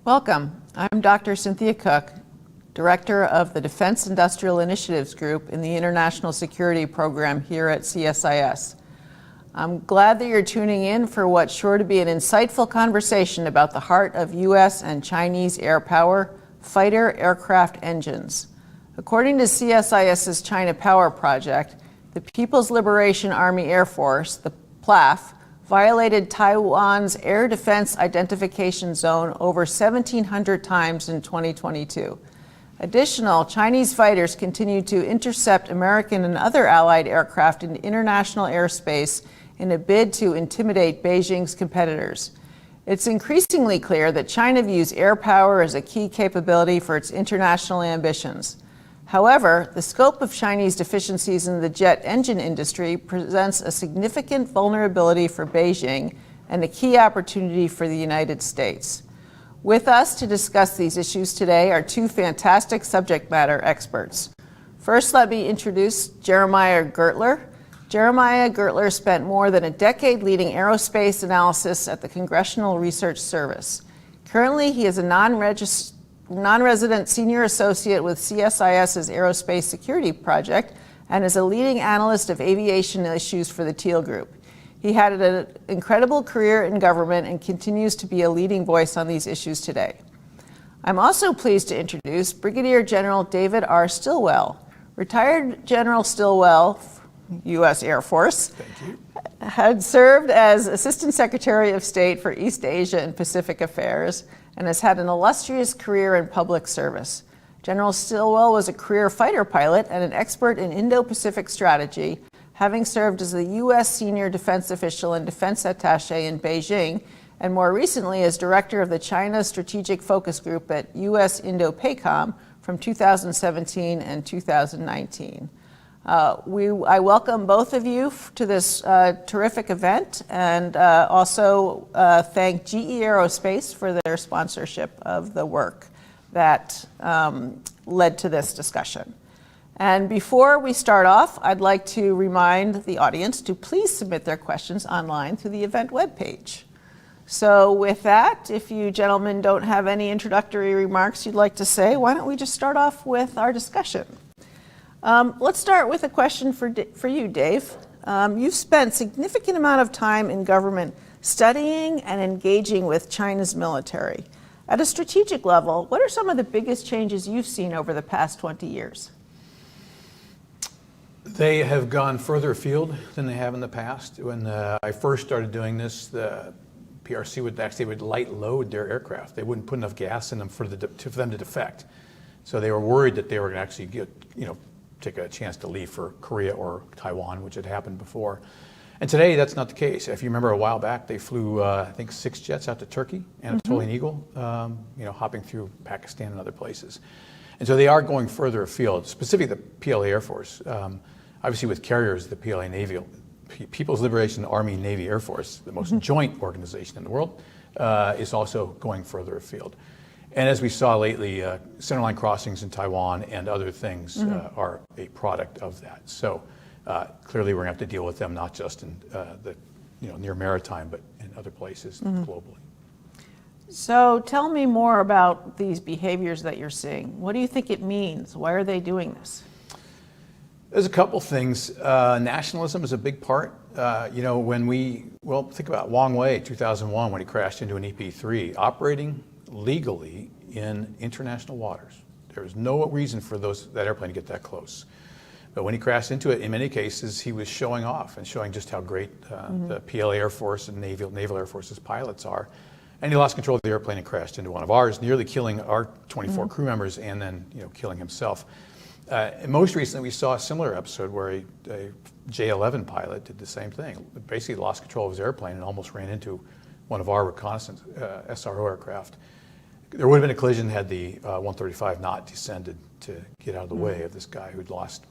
Welcome. I'm Dr. Cynthia Cook, Director of the Defense Industrial Initiatives Group in the International Security Program here at CSIS. I'm glad that you're tuning in for what's sure to be an insightful conversation about the heart of U.S. and Chinese air power, fighter aircraft engines. According to CSIS's China Power Project, the People's Liberation Army Air Force, the PLAF, violated Taiwan's Air Defense Identification Zone over 1,700 times in 2022. Additional Chinese fighters continue to intercept American and other allied aircraft in international airspace in a bid to intimidate Beijing's competitors. It's increasingly clear that China views air power as a key capability for its international ambitions. However, the scope of Chinese deficiencies in the jet engine industry presents a significant vulnerability for Beijing and a key opportunity for the United States. With us to discuss these issues today are two fantastic subject matter experts. First, let me introduce Jeremiah Gertler. Jeremiah Gertler spent more than a decade leading aerospace analysis at the Congressional Research Service. Currently, he is a non-resident senior associate with CSIS's Aerospace Security Project and is a leading analyst of aviation issues for the Teal Group. He had an incredible career in government and continues to be a leading voice on these issues today. I'm also pleased to introduce Brigadier General David R. Stilwell. Retired General Stilwell, U.S. Air Force, Thank you. Had served as Assistant Secretary of State for East Asia and Pacific Affairs and has had an illustrious career in public service. General Stilwell was a career fighter pilot and an expert in Indo-Pacific strategy, having served as the U.S. Senior Defense Official and Defense Attaché in Beijing, and more recently as Director of the China Strategic Focus Group at U.S. Indo-PACOM from 2017 and 2019. I welcome both of you to this terrific event and also thank GE Aerospace for their sponsorship of the work that led to this discussion. And before we start off, I'd like to remind the audience to please submit their questions online through the event webpage. So with that, if you gentlemen don't have any introductory remarks you'd like to say, why don't we just start off with our discussion? Let's start with a question for you, Dave. You've spent significant amount of time in government studying and engaging with China's military. At a strategic level, what are some of the biggest changes you've seen over the past 20 years? They have gone further afield than they have in the past. When I first started doing this, the PRC would light load their aircraft. They wouldn't put enough gas in them for them to defect. So they were worried that they were going to actually take a chance to leave for Korea or Taiwan, which had happened before. And today, that's not the case. If you remember a while back, they flew, I think, 6 jets out to Turkey, Anatolian Eagle, hopping through Pakistan and other places. And so they are going further afield, specifically the PLA Air Force. Obviously, with carriers, the PLA Navy, People's Liberation Army Navy Air Force, the most joint organization in the world, is also going further afield. And as we saw lately, centerline crossings in Taiwan and other things are a product of that. So clearly, we're going to have to deal with them not just in the near maritime, but in other places globally. So tell me more about these behaviors that you're seeing. What do you think it means? Why are they doing this? There's a couple things. Nationalism is a big part. Think about Wang Wei, 2001, when he crashed into an EP-3, operating legally in international waters. There was no reason for that airplane to get that close. But when he crashed into it, in many cases, he was showing off and showing just how great the PLA Air Force and Naval Air Force's pilots are. And he lost control of the airplane and crashed into one of ours, nearly killing our 24 crew members and then killing himself. And most recently, we saw a similar episode where a J-11 pilot did the same thing. Basically lost control of his airplane and almost ran into one of our reconnaissance SRO aircraft. There would have been a collision had the 135 not descended to get out of the way of this guy who'd lost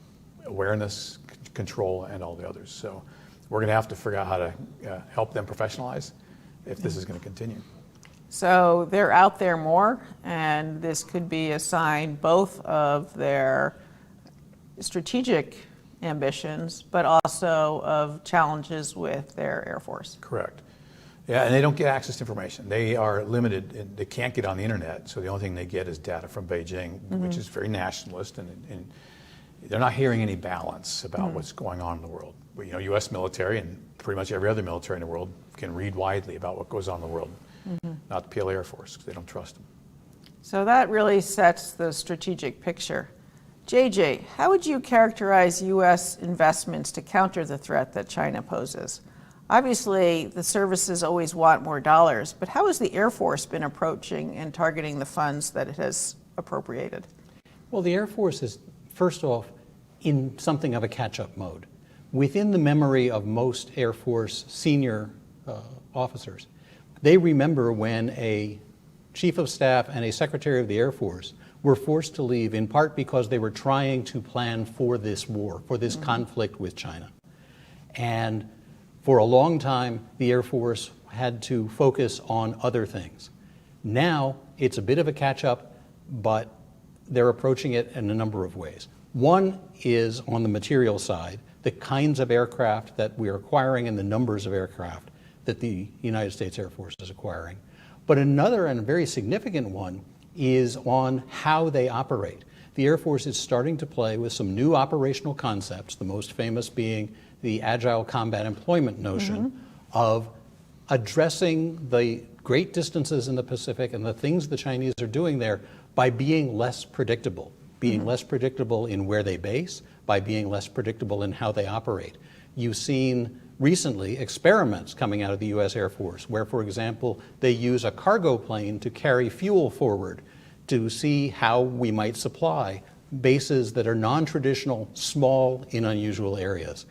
awareness, control, and all the others. So we're going to have to figure out how to help them professionalize if this is going to continue. So they're out there more, and this could be a sign both of their strategic ambitions, but also of challenges with their Air Force. Correct. Yeah, and they don't get access to information. They are limited, and they can't get on the internet, so the only thing they get is data from Beijing, which is very nationalist, and they're not hearing any balance about what's going on in the world. But, U.S. military and pretty much every other military in the world can read widely about what goes on in the world, not the PLA Air Force, because they don't trust them. So that really sets the strategic picture. JJ, how would you characterize U.S. investments to counter the threat that China poses? Obviously, the services always want more dollars, but how has the Air Force been approaching and targeting the funds that it has appropriated? Well, the Air Force is, first off, in something of a catch-up mode. Within the memory of most Air Force senior officers, they remember when a Chief of Staff and a Secretary of the Air Force were forced to leave, in part because they were trying to plan for this war, for this conflict with China. And for a long time, the Air Force had to focus on other things. Now, it's a bit of a catch-up, but they're approaching it in a number of ways. One is on the material side, the kinds of aircraft that we're acquiring and the numbers of aircraft that the United States Air Force is acquiring. But another and very significant one is on how they operate. The Air Force is starting to play with some new operational concepts, the most famous being the agile combat employment notion of addressing the great distances in the Pacific and the things the Chinese are doing there by being less predictable, less predictable in where they base, by being less predictable in how they operate. You've seen recently experiments coming out of the U.S. Air Force where, for example, they use a cargo plane to carry fuel forward to see how we might supply bases that are non-traditional, small, in unusual areas,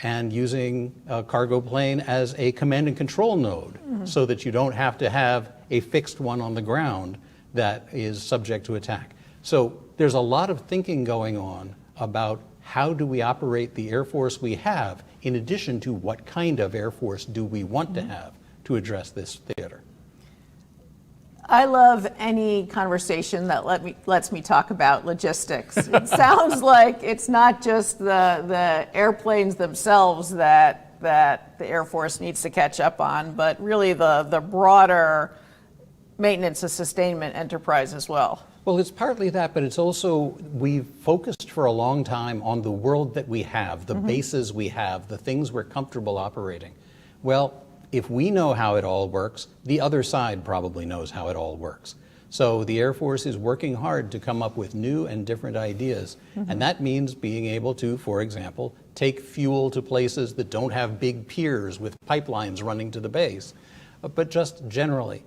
and using a cargo plane as a command and control node so that you don't have to have a fixed one on the ground that is subject to attack. So there's a lot of thinking going on about how do we operate the Air Force we have, in addition to what kind of Air Force do we want to have to address this theater. I love any conversation that lets me talk about logistics. It sounds like it's not just the airplanes themselves that the Air Force needs to catch up on, but really the broader maintenance and sustainment enterprise as well. Well, it's partly that, but it's also, we've focused for a long time on the world that we have, the bases we have, the things we're comfortable operating. Well, if we know how it all works, the other side probably knows how it all works. So the Air Force is working hard to come up with new and different ideas. And that means being able to, for example, take fuel to places that don't have big piers with pipelines running to the base, but just generally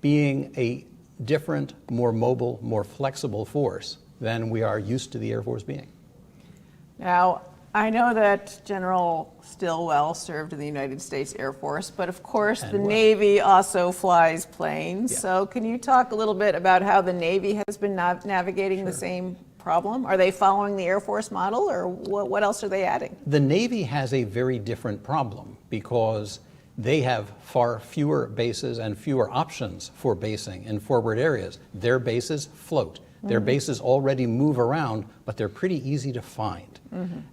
being a different, more mobile, more flexible force than we are used to the Air Force being. Now, I know that General Stilwell served in the United States Air Force, but of course the Navy also flies planes. Yeah. So can you talk a little bit about how the Navy has been navigating the same problem? Are they following the Air Force model, or what else are they adding? The Navy has a very different problem because they have far fewer bases and fewer options for basing in forward areas. Their bases float. Their bases already move around, but they're pretty easy to find.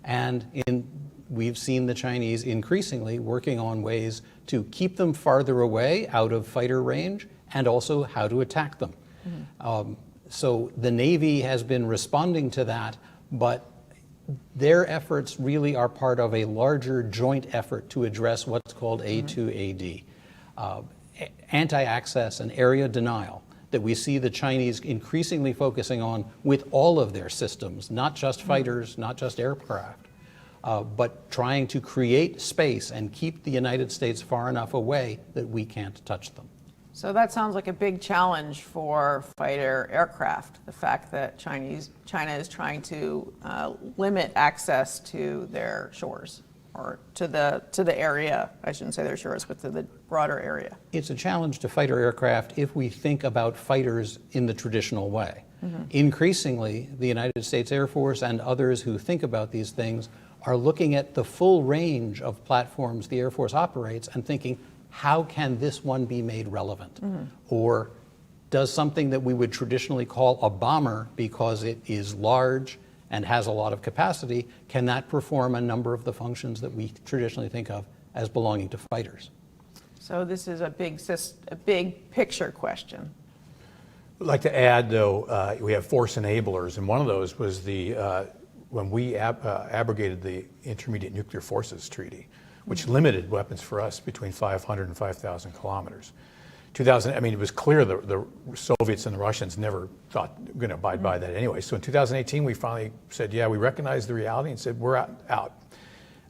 And we've seen the Chinese increasingly working on ways to keep them farther away out of fighter range and also how to attack them. So the Navy has been responding to that, but their efforts really are part of a larger joint effort to address what's called A2AD, anti-access and area denial, that we see the Chinese increasingly focusing on with all of their systems, not just fighters, not just aircraft, but trying to create space and keep the United States far enough away that we can't touch them. So that sounds like a big challenge for fighter aircraft, the fact that China is trying to limit access to their shores, or to the area. I shouldn't say their shores, but to the broader area. It's a challenge to fighter aircraft if we think about fighters in the traditional way. Increasingly, the United States Air Force and others who think about these things are looking at the full range of platforms the Air Force operates and thinking, how can this one be made relevant? Or does something that we would traditionally call a bomber, because it is large and has a lot of capacity, can that perform a number of the functions that we traditionally think of as belonging to fighters? So this is a big picture question. I'd like to add, though, we have force enablers, and one of those was when we abrogated the Intermediate Nuclear Forces Treaty, which limited weapons for us between 500 and 5,000 kilometers. It was clear the Soviets and the Russians never thought going to abide by that anyway. So in 2018, we finally said, yeah, we recognize the reality and said, we're out.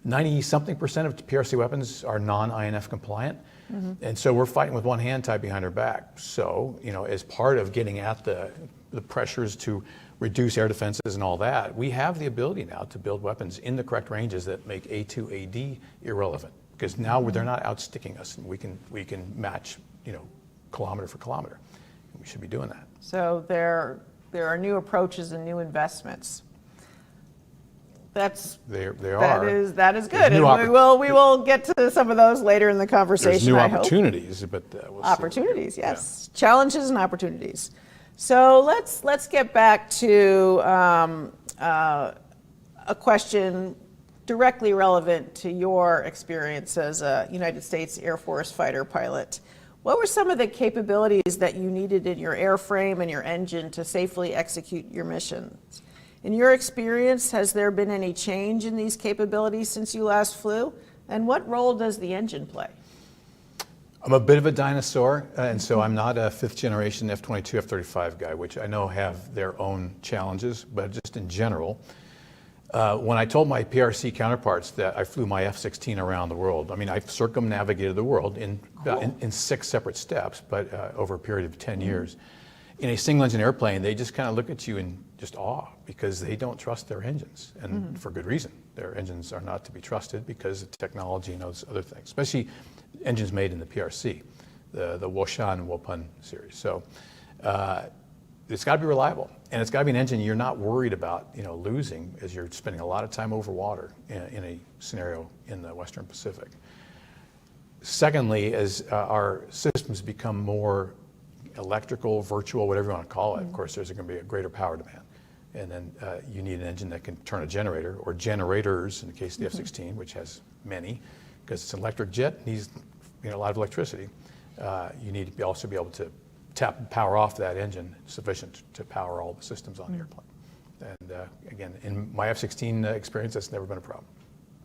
90-something% of PRC weapons are non-INF compliant. And so we're fighting with one hand tied behind our back. So, as part of getting at the pressures to reduce air defenses and all that, we have the ability now to build weapons in the correct ranges that make A2AD irrelevant. Because now they're not outsticking us, and we can match, kilometer for kilometer. We should be doing that. So there are new approaches and new investments. That is good, and we will get to some of those later in the conversation. There's new I hope. opportunities, but we'll opportunities, see. yes, challenges and opportunities. So let's get back to a question directly relevant to your experience as a United States Air Force fighter pilot. What were some of the capabilities that you needed in your airframe and your engine to safely execute your missions? In your experience, has there been any change in these capabilities since you last flew? And what role does the engine play? I'm a bit of a dinosaur, and so I'm not a fifth generation F-22, F-35 guy, which I know have their own challenges, but just in general, when I told my PRC counterparts that I flew my F-16 around the world, I've circumnavigated the world in 6 separate steps, but over a period of 10 years. In a single engine airplane, they just kind of look at you in just awe because they don't trust their engines, and for good reason. Their engines are not to be trusted because of technology and those other things, especially engines made in the PRC, the Woshan and Wopun series. So it's got to be reliable, and it's got to be an engine you're not worried about losing as you're spending a lot of time over water in a scenario in the Western Pacific. Secondly, as our systems become more electrical, virtual, whatever you want to call it, of course, there's going to be a greater power demand. And then you need an engine that can turn a generator, or generators in the case of the F-16, which has many, because it's an electric jet, needs a lot of electricity. You need to also be able to tap and power off that engine sufficient to power all the systems on the airplane. And again, in my F-16 experience, that's never been a problem.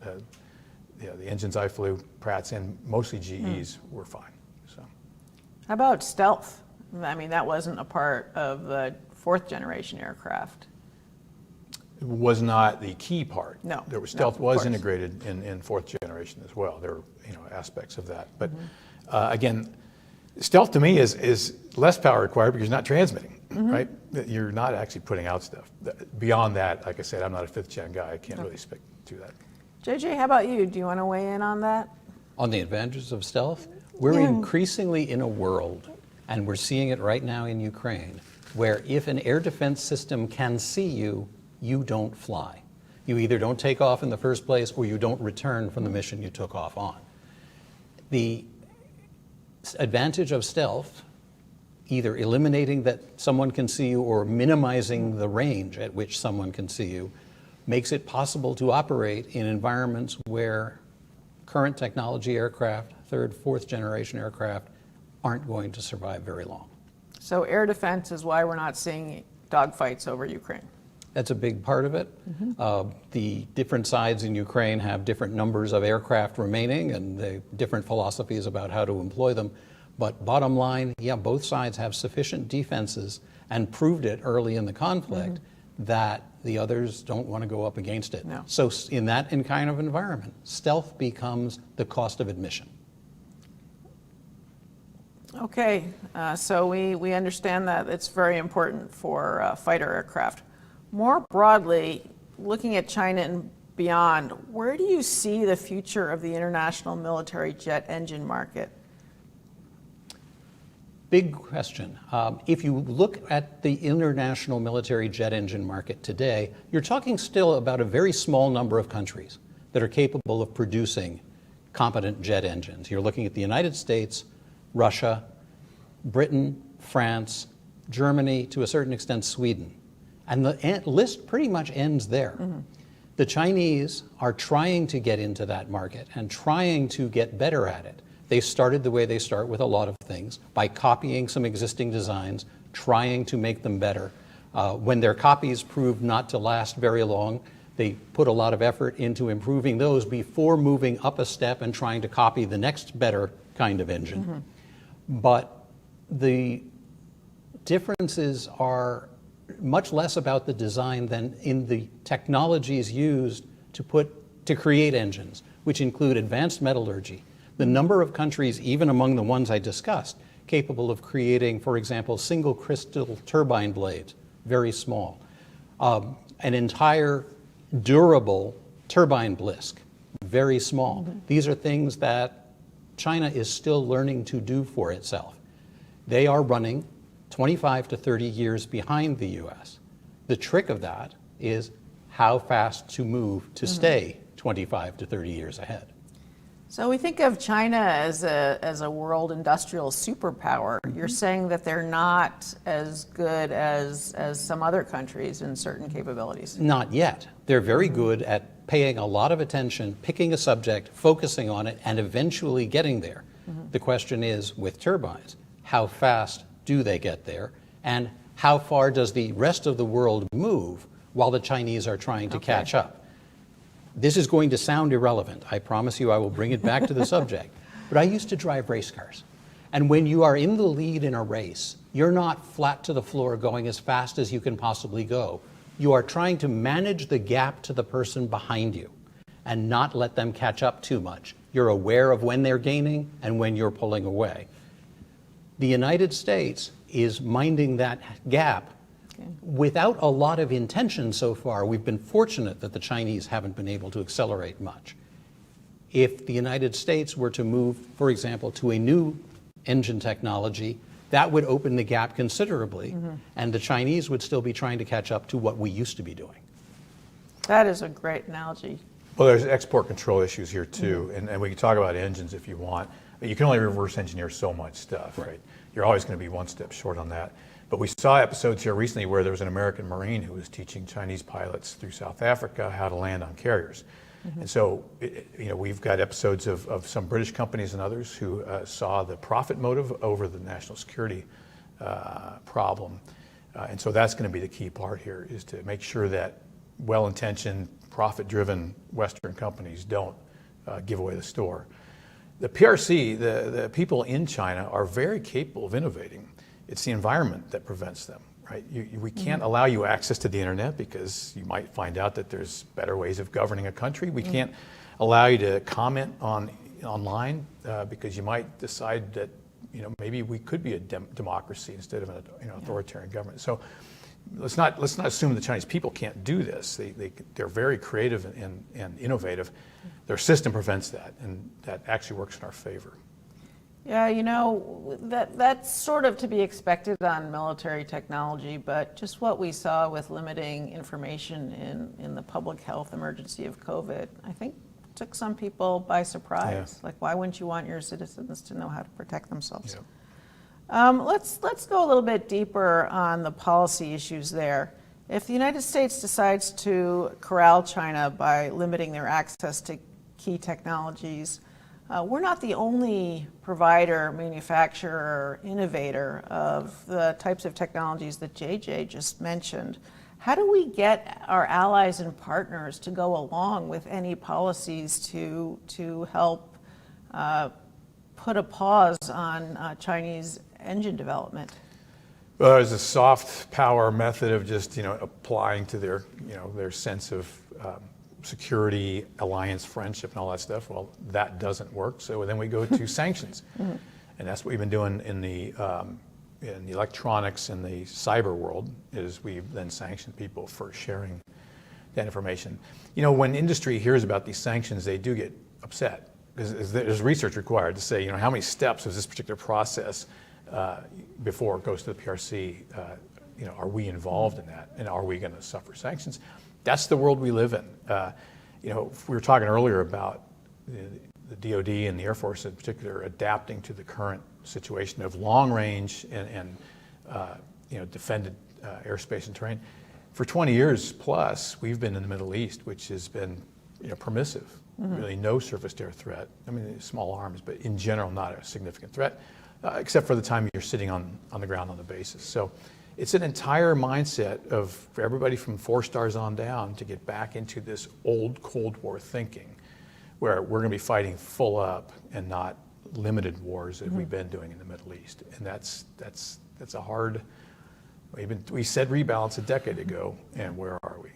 The engines I flew, Pratt's and mostly GE's, were fine. So, how about stealth? That wasn't a part of the 4th generation aircraft. It was not the key part. No. Stealth was integrated in 4th generation as well. There were aspects of that. But again, stealth to me is less power required because you're not transmitting, right? You're not actually putting out stuff. Beyond that, like I said, I'm not a 5th gen guy. I can't really speak to that. JJ, how about you? Do you want to weigh in on that? On the advantages of stealth, we're increasingly in a world, and we're seeing it right now in Ukraine, where if an air defense system can see you, you don't fly. You either don't take off in the first place or you don't return from the mission you took off on. The advantage of stealth, either eliminating that someone can see you or minimizing the range at which someone can see you, makes it possible to operate in environments where current technology aircraft, 3rd, 4th generation aircraft, aren't going to survive very long. So air defense is why we're not seeing dogfights over Ukraine. That's a big part of it. The different sides in Ukraine have different numbers of aircraft remaining and different philosophies about how to employ them. But bottom line, both sides have sufficient defenses and proved it early in the conflict that the others don't want to go up against it. No. So in that kind of environment, stealth becomes the cost of admission. Okay, so we understand that it's very important for fighter aircraft. More broadly, looking at China and beyond, where do you see the future of the international military jet engine market? Big question. If you look at the international military jet engine market today, you're talking still about a very small number of countries that are capable of producing competent jet engines. You're looking at the United States, Russia, Britain, France, Germany, to a certain extent Sweden. And the list pretty much ends there. The Chinese are trying to get into that market and trying to get better at it. They started the way they start with a lot of things, by copying some existing designs, trying to make them better. When their copies proved not to last very long, they put a lot of effort into improving those before moving up a step and trying to copy the next better kind of engine. But the differences are much less about the design than in the technologies used to create engines, which include advanced metallurgy. The number of countries, even among the ones I discussed, capable of creating, for example, single crystal turbine blades, very small. An entire durable turbine blisk, very small. These are things that China is still learning to do for itself. They are running 25 to 30 years behind the US. The trick of that is how fast to move to stay 25 to 30 years ahead. So we think of China as a world industrial superpower. You're saying that they're not as good as some other countries in certain capabilities. Not yet. They're very good at paying a lot of attention, picking a subject, focusing on it, and eventually getting there. The question is, with turbines, how fast do they get there? And how far does the rest of the world move while the Chinese are trying to catch up? This is going to sound irrelevant. I promise you I will bring it back to the subject. But I used to drive race cars. And when you are in the lead in a race, you're not flat to the floor going as fast as you can possibly go. You are trying to manage the gap to the person behind you and not let them catch up too much. You're aware of when they're gaining and when you're pulling away. The United States is minding that gap without a lot of intention so far. We've been fortunate that the Chinese haven't been able to accelerate much. If the United States were to move, for example, to a new engine technology, that would open the gap considerably, and the Chinese would still be trying to catch up to what we used to be doing. That is a great analogy. Well, there's export control issues here too, and we can talk about engines if you want. But you can only reverse engineer so much stuff, right? You're always going to be one step short on that. But we saw episodes here recently where there was an American Marine who was teaching Chinese pilots through South Africa how to land on carriers. And so, we've got episodes of some British companies and others who saw the profit motive over the national security problem. And so that's going to be the key part here, is to make sure that well-intentioned, profit-driven Western companies don't give away the store. The PRC, the people in China, are very capable of innovating. It's the environment that prevents them, right? We can't allow you access to the internet because you might find out that there's better ways of governing a country. We can't allow you to comment online because you might decide that maybe we could be a democracy instead of an authoritarian government. So let's not assume the Chinese people can't do this. They're very creative and innovative. Their system prevents that, and that actually works in our favor. Yeah, that's sort of to be expected on military technology, but just what we saw with limiting information in the public health emergency of COVID, I think took some people by surprise. Yeah. Like, why wouldn't you want your citizens to know how to protect themselves? Yeah. Let's go a little bit deeper on the policy issues there. If the United States decides to corral China by limiting their access to key technologies, we're not the only provider, manufacturer, innovator of the types of technologies that JJ just mentioned. How do we get our allies and partners to go along with any policies to help put a pause on Chinese engine development? Well, there's a soft power method of just applying to their sense of security, alliance, friendship, and all that stuff. Well, that doesn't work. So then we go to sanctions, and that's what we've been doing in the electronics and the cyber world. Is we've then sanctioned people for sharing that information. When industry hears about these sanctions, they do get upset because there's research required to say, how many steps is this particular process before it goes to the PRC? Are we involved in that, and are we going to suffer sanctions? That's the world we live in. We were talking earlier about the DoD and the Air Force in particular adapting to the current situation of long range and defended airspace and terrain. For 20 years plus, we've been in the Middle East, which has been permissive really no surface-to-air threat. I mean, small arms, but in general, not a significant threat, except for the time you're sitting on the ground on the bases. So it's an entire mindset for everybody from 4 stars on down to get back into this old Cold War thinking, where we're going to be fighting full up and not limited wars that we've been doing in the Middle East. And that's a hard. We said rebalance a decade ago, and where are we?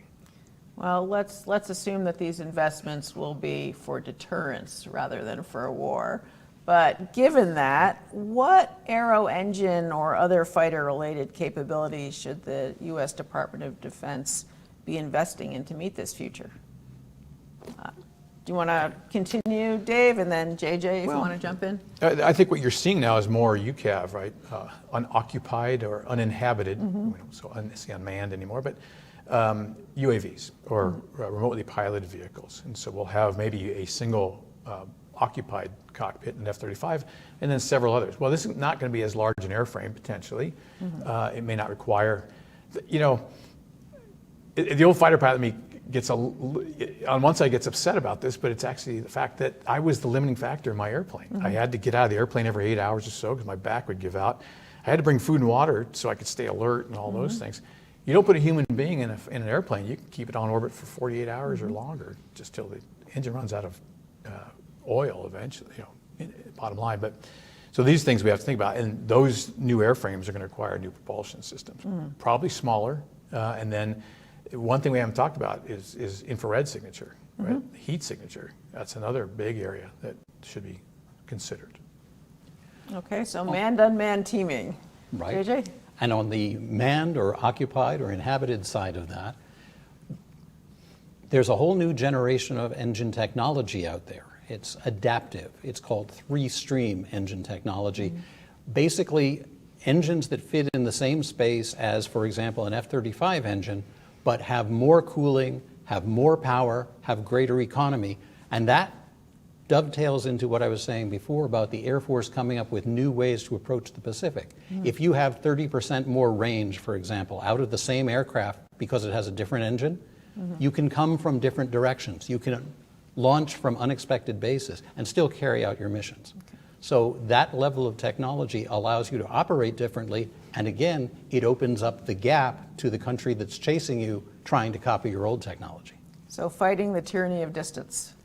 Well, let's assume that these investments will be for deterrence rather than for a war. But given that, what aero engine or other fighter-related capabilities should the U.S. Department of Defense be investing in to meet this future? Do you want to continue, Dave, and then JJ, if you want to jump in? I think what you're seeing now is more UCAV, right? Unoccupied or uninhabited, we don't say unmanned anymore, but UAVs or remotely piloted vehicles. And so we'll have maybe a single occupied cockpit in F-35 and then several others. Well, this is not going to be as large an airframe, potentially. It may not require, the old fighter pilot in me on one side gets upset about this, but it's actually the fact that I was the limiting factor in my airplane. I had to get out of the airplane every 8 hours or so because my back would give out. I had to bring food and water so I could stay alert and all those things. You don't put a human being in an airplane, you can keep it on orbit for 48 hours or longer, just till the engine runs out of oil eventually, bottom line. But so these things we have to think about, and those new airframes are going to require new propulsion systems, probably smaller, and then one thing we haven't talked about is infrared signature, right? Heat signature. That's another big area that should be considered. Okay, so manned-unmanned teaming. Right. JJ? And on the manned or occupied or inhabited side of that, there's a whole new generation of engine technology out there. It's adaptive. It's called 3-stream engine technology. Basically, engines that fit in the same space as, for example, an F-35 engine, but have more cooling, have more power, have greater economy. And that dovetails into what I was saying before about the Air Force coming up with new ways to approach the Pacific. If you have 30% more range, for example, out of the same aircraft because it has a different engine, you can come from different directions. You can launch from unexpected bases and still carry out your missions. So that level of technology allows you to operate differently, and again, it opens up the gap to the country that's chasing you, trying to copy your old technology. So fighting the tyranny of distance.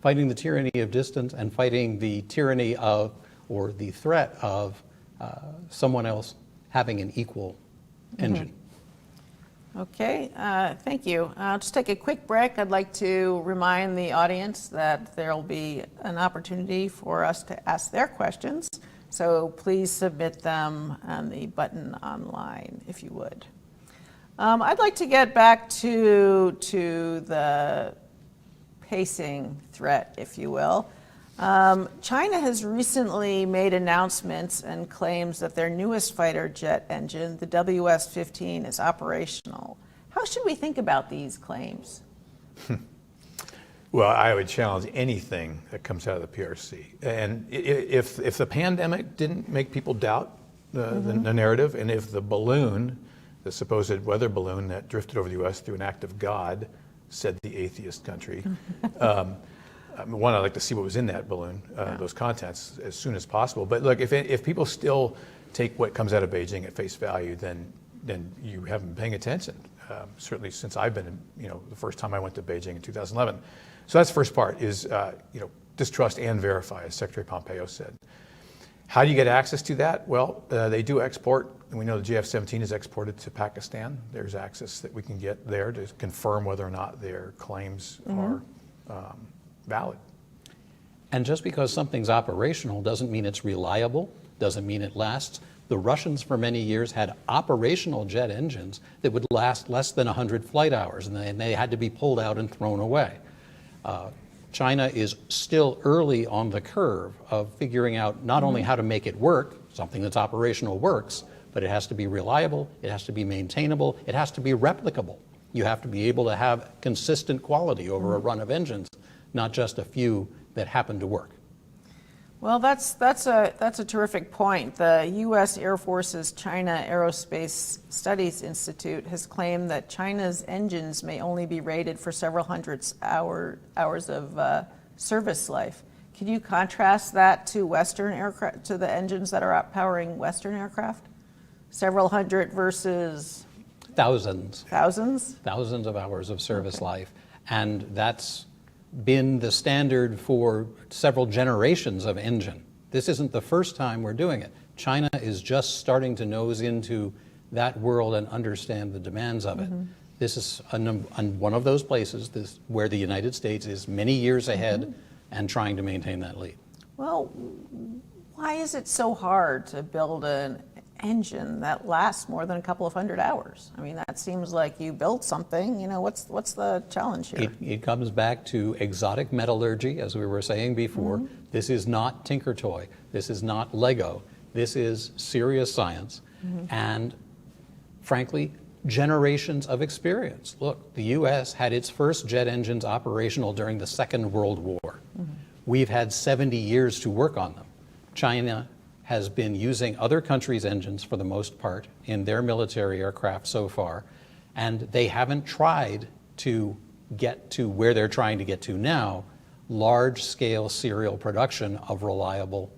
Fighting the tyranny of distance and fighting the tyranny of, or the threat of, someone else having an equal engine. Okay, thank you. I'll just take a quick break. I'd like to remind the audience that there will be an opportunity for us to ask their questions. So please submit them on the button online, if you would. I'd like to get back to the pacing threat, if you will. China has recently made announcements and claims that their newest fighter jet engine, the WS-15, is operational. How should we think about these claims? Well, I would challenge anything that comes out of the PRC. And if the pandemic didn't make people doubt the narrative, and if the balloon, the supposed weather balloon that drifted over the U.S. through an act of God, said the atheist country, one, I'd like to see what was in that balloon, those contents, as soon as possible. But look, if people still take what comes out of Beijing at face value, then you haven't been paying attention. Certainly since I've been, the first time I went to Beijing in 2011. So that's the first part is, distrust and verify, as Secretary Pompeo said. How do you get access to that? Well, they do export, and we know the JF-17 is exported to Pakistan. There's access that we can get there to confirm whether or not their claims are valid. And just because something's operational doesn't mean it's reliable, doesn't mean it lasts. The Russians for many years had operational jet engines that would last less than 100 flight hours, and they had to be pulled out and thrown away. China is still early on the curve of figuring out not only how to make it work, something that's operational works, but it has to be reliable, it has to be maintainable, it has to be replicable. You have to be able to have consistent quality over a run of engines, not just a few that happen to work. Well, that's a terrific point. The U.S. Air Force's China Aerospace Studies Institute has claimed that China's engines may only be rated for several hundred hours of service life. Can you contrast that to Western aircraft, to the engines that are powering Western aircraft? Several hundred versus Thousands. thousands? Thousands of hours of service life. And that's been the standard for several generations of engine. This isn't the first time we're doing it. China is just starting to nose into that world and understand the demands of it. This is one of those places where the United States is many years ahead and trying to maintain that lead. Well, why is it so hard to build an engine that lasts more than a couple of hundred hours? I mean, that seems like you built something. You know, what's the challenge here? It comes back to exotic metallurgy, as we were saying before. This is not Tinker Toy. This is not Lego. This is serious science. And frankly, generations of experience. Look, the U.S. had its first jet engines operational during the Second World War. We've had 70 years to work on them. China has been using other countries' engines for the most part in their military aircraft so far, and they haven't tried to get to where they're trying to get to now, large-scale serial production of reliable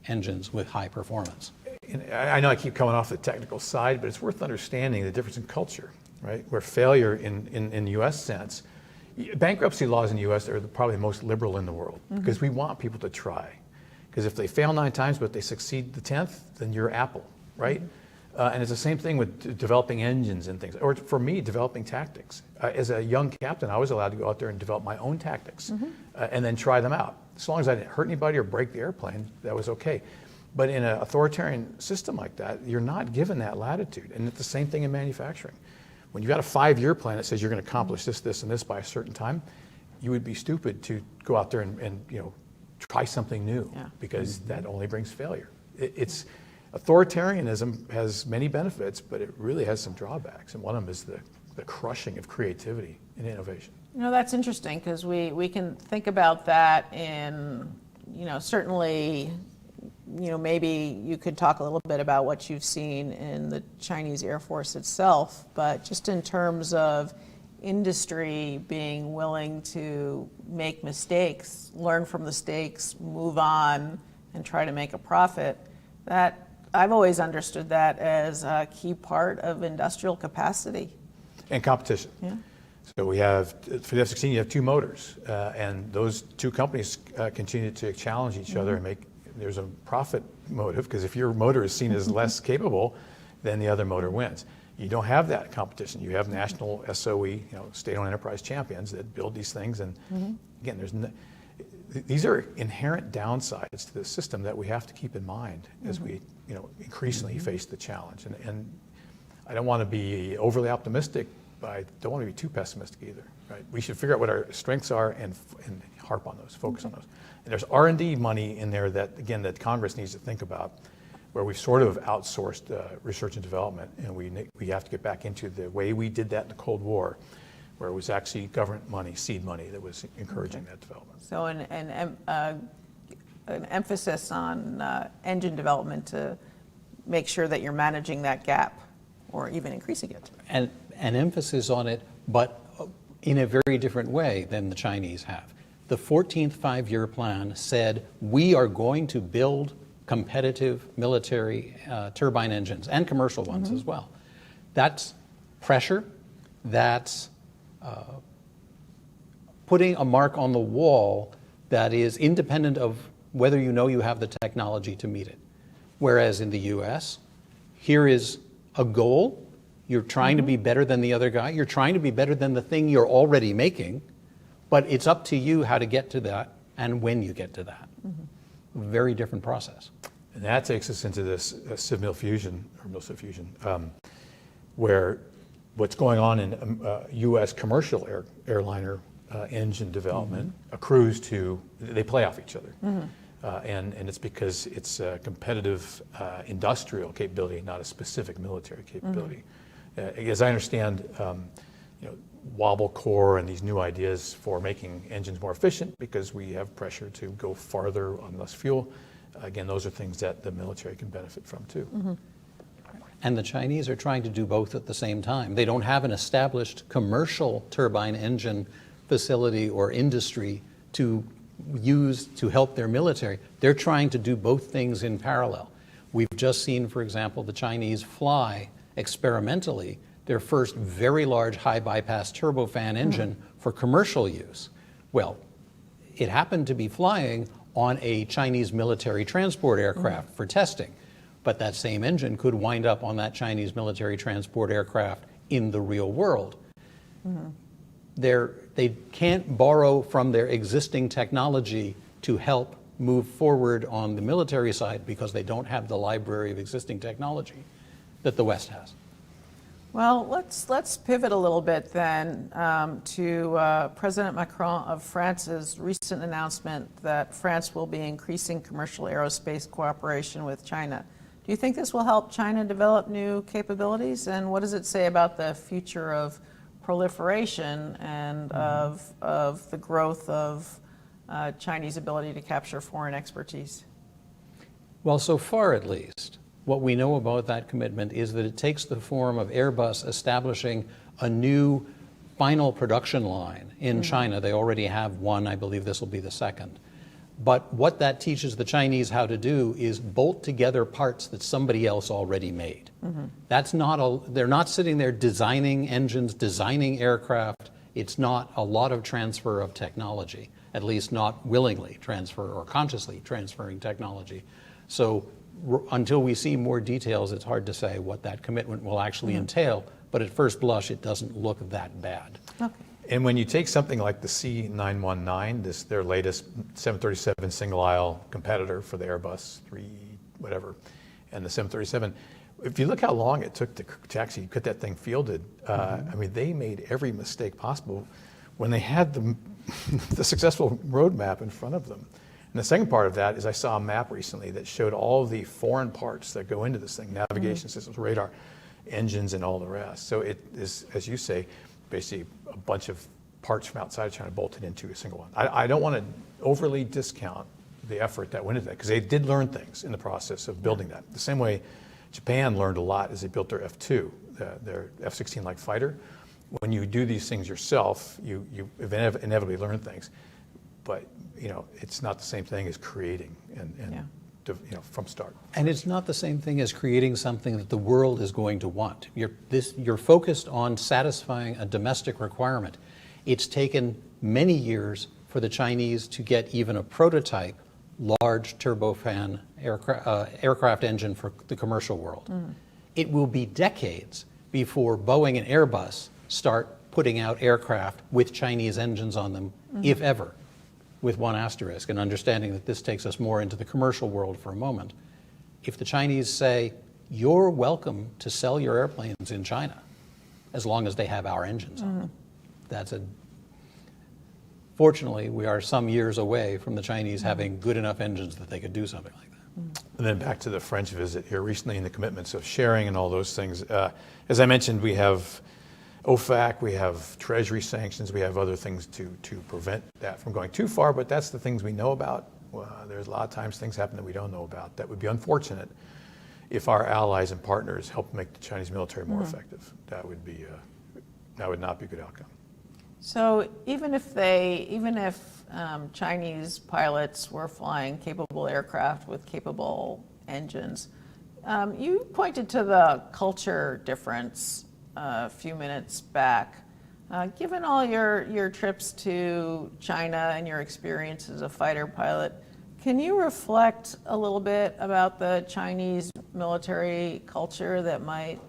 engines with high performance. And I know I keep coming off the technical side, but it's worth understanding the difference in culture, right? Where failure in the U.S. sense, bankruptcy laws in the U.S. are probably the most liberal in the world because we want people to try. Because if they fail 9 times but they succeed the 10th, then you're Apple, right? And it's the same thing with developing engines and things. Or for me, developing tactics. As a young captain, I was allowed to go out there and develop my own tactics and then try them out. As long as I didn't hurt anybody or break the airplane, that was okay. But in an authoritarian system like that, you're not given that latitude. And it's the same thing in manufacturing. When you've got a 5-year plan that says you're going to accomplish this, this, and this by a certain time, you would be stupid to go out there and try something new because that only brings failure. It's authoritarianism has many benefits, but it really has some drawbacks. And one of them is the crushing of creativity and innovation. You know, that's interesting because we can think about that in, certainly, maybe you could talk a little bit about what you've seen in the Chinese Air Force itself, but just in terms of industry being willing to make mistakes, learn from the mistakes, move on, and try to make a profit, that I've always understood that as a key part of industrial capacity. And competition. Yeah. So we have, for the F-16, you have 2 motors, and those 2 companies continue to challenge each other and there's a profit motive, because if your motor is seen as less capable, then the other motor wins. You don't have that competition. You have national SOE, state-owned enterprise champions that build these things, and again, these are inherent downsides to the system that we have to keep in mind as we, increasingly face the challenge. And I don't want to be overly optimistic, but I don't want to be too pessimistic either. Right? We should figure out what our strengths are and harp on those, focus on those. And there's R&D money in there that Congress needs to think about, where we've sort of outsourced research and development, and we have to get back into the way we did that in the Cold War, where it was actually government money, seed money, that was encouraging that development. So an emphasis on engine development to make sure that you're managing that gap or even increasing it. And an emphasis on it, but in a very different way than the Chinese have. The 14th 5-year plan said we are going to build competitive military turbine engines and commercial ones as well. That's pressure, that's putting a mark on the wall that is independent of whether you have the technology to meet it. Whereas in the US, here is a goal. You're trying to be better than the other guy. You're trying to be better than the thing you're already making, but it's up to you how to get to that and when you get to that. Very different process. And that takes us into this civil fusion, or MILSA fusion, where what's going on in U.S. commercial airliner engine development accrues to, they play off each other. And it's because it's a competitive industrial capability, not a specific military capability. As I understand, wobble core and these new ideas for making engines more efficient because we have pressure to go farther on less fuel. Again, those are things that the military can benefit from too. And the Chinese are trying to do both at the same time. They don't have an established commercial turbine engine facility or industry to use to help their military, they're trying to do both things in parallel. We've just seen, for example, the Chinese fly experimentally their first very large high bypass turbofan engine for commercial use. Well, it happened to be flying on a Chinese military transport aircraft for testing, but that same engine could wind up on that Chinese military transport aircraft in the real world. They can't borrow from their existing technology to help move forward on the military side because they don't have the library of existing technology that the West has. Well, let's pivot a little bit then to President Macron of France's recent announcement that France will be increasing commercial aerospace cooperation with China. Do you think this will help China develop new capabilities? And what does it say about the future of proliferation and of the growth of Chinese ability to capture foreign expertise? Well, so far at least, what we know about that commitment is that it takes the form of Airbus establishing a new final production line in China. They already have one. I believe this will be the second. But what that teaches the Chinese how to do is bolt together parts that somebody else already made. That's not they're not sitting there designing engines, designing aircraft. It's not a lot of transfer of technology, at least not willingly transfer or consciously transferring technology. So until we see more details, it's hard to say what that commitment will actually entail, but at first blush, it doesn't look that bad. Okay. And when you take something like the C919, their latest 737 single-aisle competitor for the Airbus 3 whatever, and the 737, if you look how long it took to actually get that thing fielded, I mean, they made every mistake possible when they had the successful roadmap in front of them. And the second part of that is I saw a map recently that showed all the foreign parts that go into this thing, navigation systems, radar, engines, and all the rest. So it is, as you say, basically a bunch of parts from outside of China bolted into a single one. I don't want to overly discount the effort that went into that, because they did learn things in the process of building that. The same way Japan learned a lot as they built their F-2, their F-16-like fighter. When you do these things yourself, you inevitably learn things. But it's not the same thing as creating and from start. And it's not the same thing as creating something that the world is going to want. You're focused on satisfying a domestic requirement. It's taken many years for the Chinese to get even a prototype large turbofan aircraft engine for the commercial world. It will be decades before Boeing and Airbus start putting out aircraft with Chinese engines on them, if ever, with one asterisk, and understanding that this takes us more into the commercial world for a moment. If the Chinese say, you're welcome to sell your airplanes in China, as long as they have our engines on them, fortunately, we are some years away from the Chinese having good enough engines that they could do something like that. And then back to the French visit here recently and the commitments of sharing and all those things. As I mentioned, we have OFAC, we have Treasury sanctions, we have other things to prevent that from going too far, but that's the things we know about. There's a lot of times things happen that we don't know about. That would be unfortunate if our allies and partners help make the Chinese military more effective. That would not be a good outcome. So even if Chinese pilots were flying capable aircraft with capable engines, you pointed to the culture difference a few minutes back. Given all your trips to China and your experience as a fighter pilot, can you reflect a little bit about the Chinese military culture that might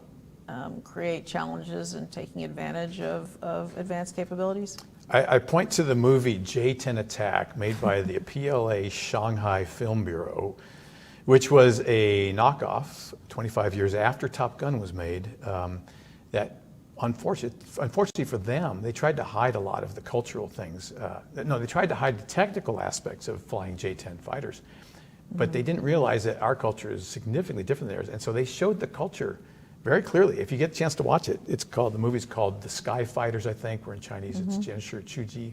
create challenges in taking advantage of advanced capabilities? I point to the movie J-10 Attack, made by the PLA Shanghai Film Bureau, which was a knockoff 25 years after Top Gun was made. That unfortunately for them, they tried to hide a lot of the cultural things. They tried to hide the technical aspects of flying J-10 fighters, but they didn't realize that our culture is significantly different than theirs, and so they showed the culture very clearly. If you get a chance to watch it, the movie's called The Sky Fighters, I think, or in Chinese it's Jianshi Chuji.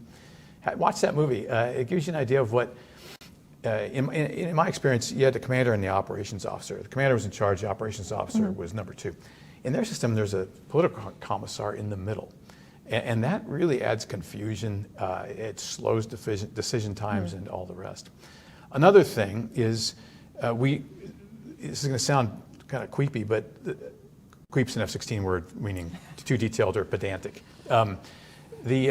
Watch that movie. It gives you an idea of what, in my experience, you had the commander and the operations officer. The commander was in charge, the operations officer was number two. In their system, there's a political commissar in the middle. And that really adds confusion. It slows decision times and all the rest. Another thing is, this is going to sound kind of queepy, but queep's an F-16 word meaning too detailed or pedantic. We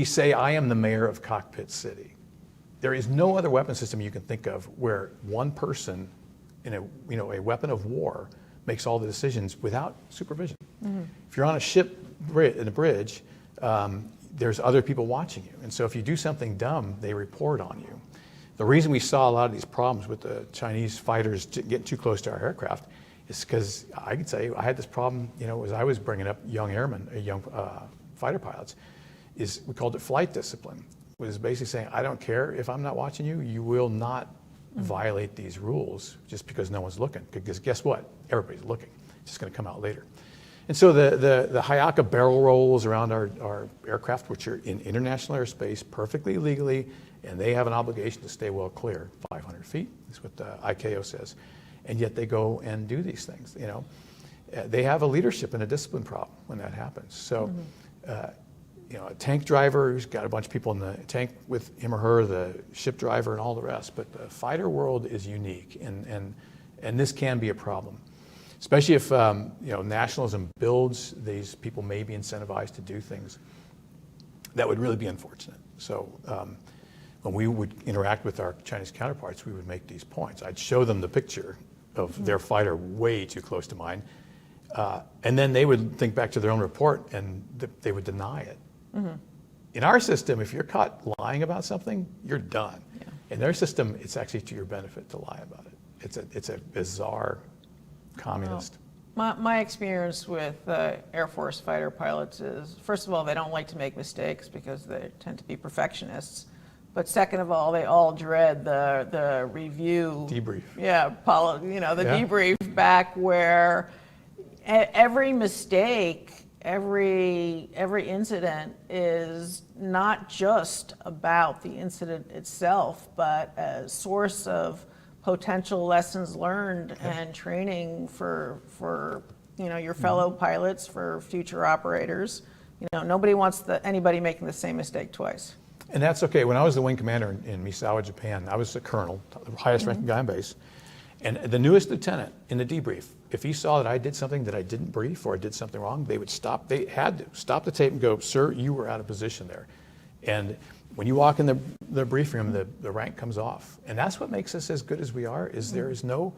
say, I am the mayor of Cockpit City. There is no other weapon system you can think of where one person in a weapon of war makes all the decisions without supervision. Mm-hmm. If you're on a ship in a bridge, there's other people watching you. And so if you do something dumb, they report on you. The reason we saw a lot of these problems with the Chinese fighters getting too close to our aircraft is because I can tell you, I had this problem, as I was bringing up young airmen, young fighter pilots, is we called it flight discipline. It was basically saying, I don't care if I'm not watching you, you will not violate these rules just because no one's looking. Because guess what? Everybody's looking. It's just going to come out later. And so the Hayaka barrel rolls around our aircraft, which are in international airspace perfectly legally, and they have an obligation to stay well clear, 500 feet, is what the ICAO says. And yet they go and do these things, They have a leadership and a discipline problem when that happens. So, a tank driver who's got a bunch of people in the tank with him or her, the ship driver and all the rest, but the fighter world is unique, and this can be a problem. Especially if nationalism builds, these people may be incentivized to do things that would really be unfortunate. So when we would interact with our Chinese counterparts, we would make these points. I'd show them the picture of their fighter way too close to mine, and then they would think back to their own report and they would deny it. Mm-hmm. In our system, if you're caught lying about something, you're done. Yeah. In their system, it's actually to your benefit to lie about it. It's a bizarre communist. Well, my experience with Air Force fighter pilots is, first of all, they don't like to make mistakes because they tend to be perfectionists. But second of all, they all dread the review. Debrief. Yeah, debrief back where every mistake, every incident is not just about the incident itself, but a source of potential lessons learned and training for your fellow pilots, for future operators. Nobody wants anybody making the same mistake twice. And that's okay. When I was the wing commander in Misawa, Japan, I was a colonel, the highest ranking guy on base. And the newest lieutenant in the debrief, if he saw that I did something that I didn't brief or I did something wrong, they would stop. They had to stop the tape and go, sir, you were out of position there. And when you walk in the brief room, the rank comes off. And that's what makes us as good as we are, is there is no,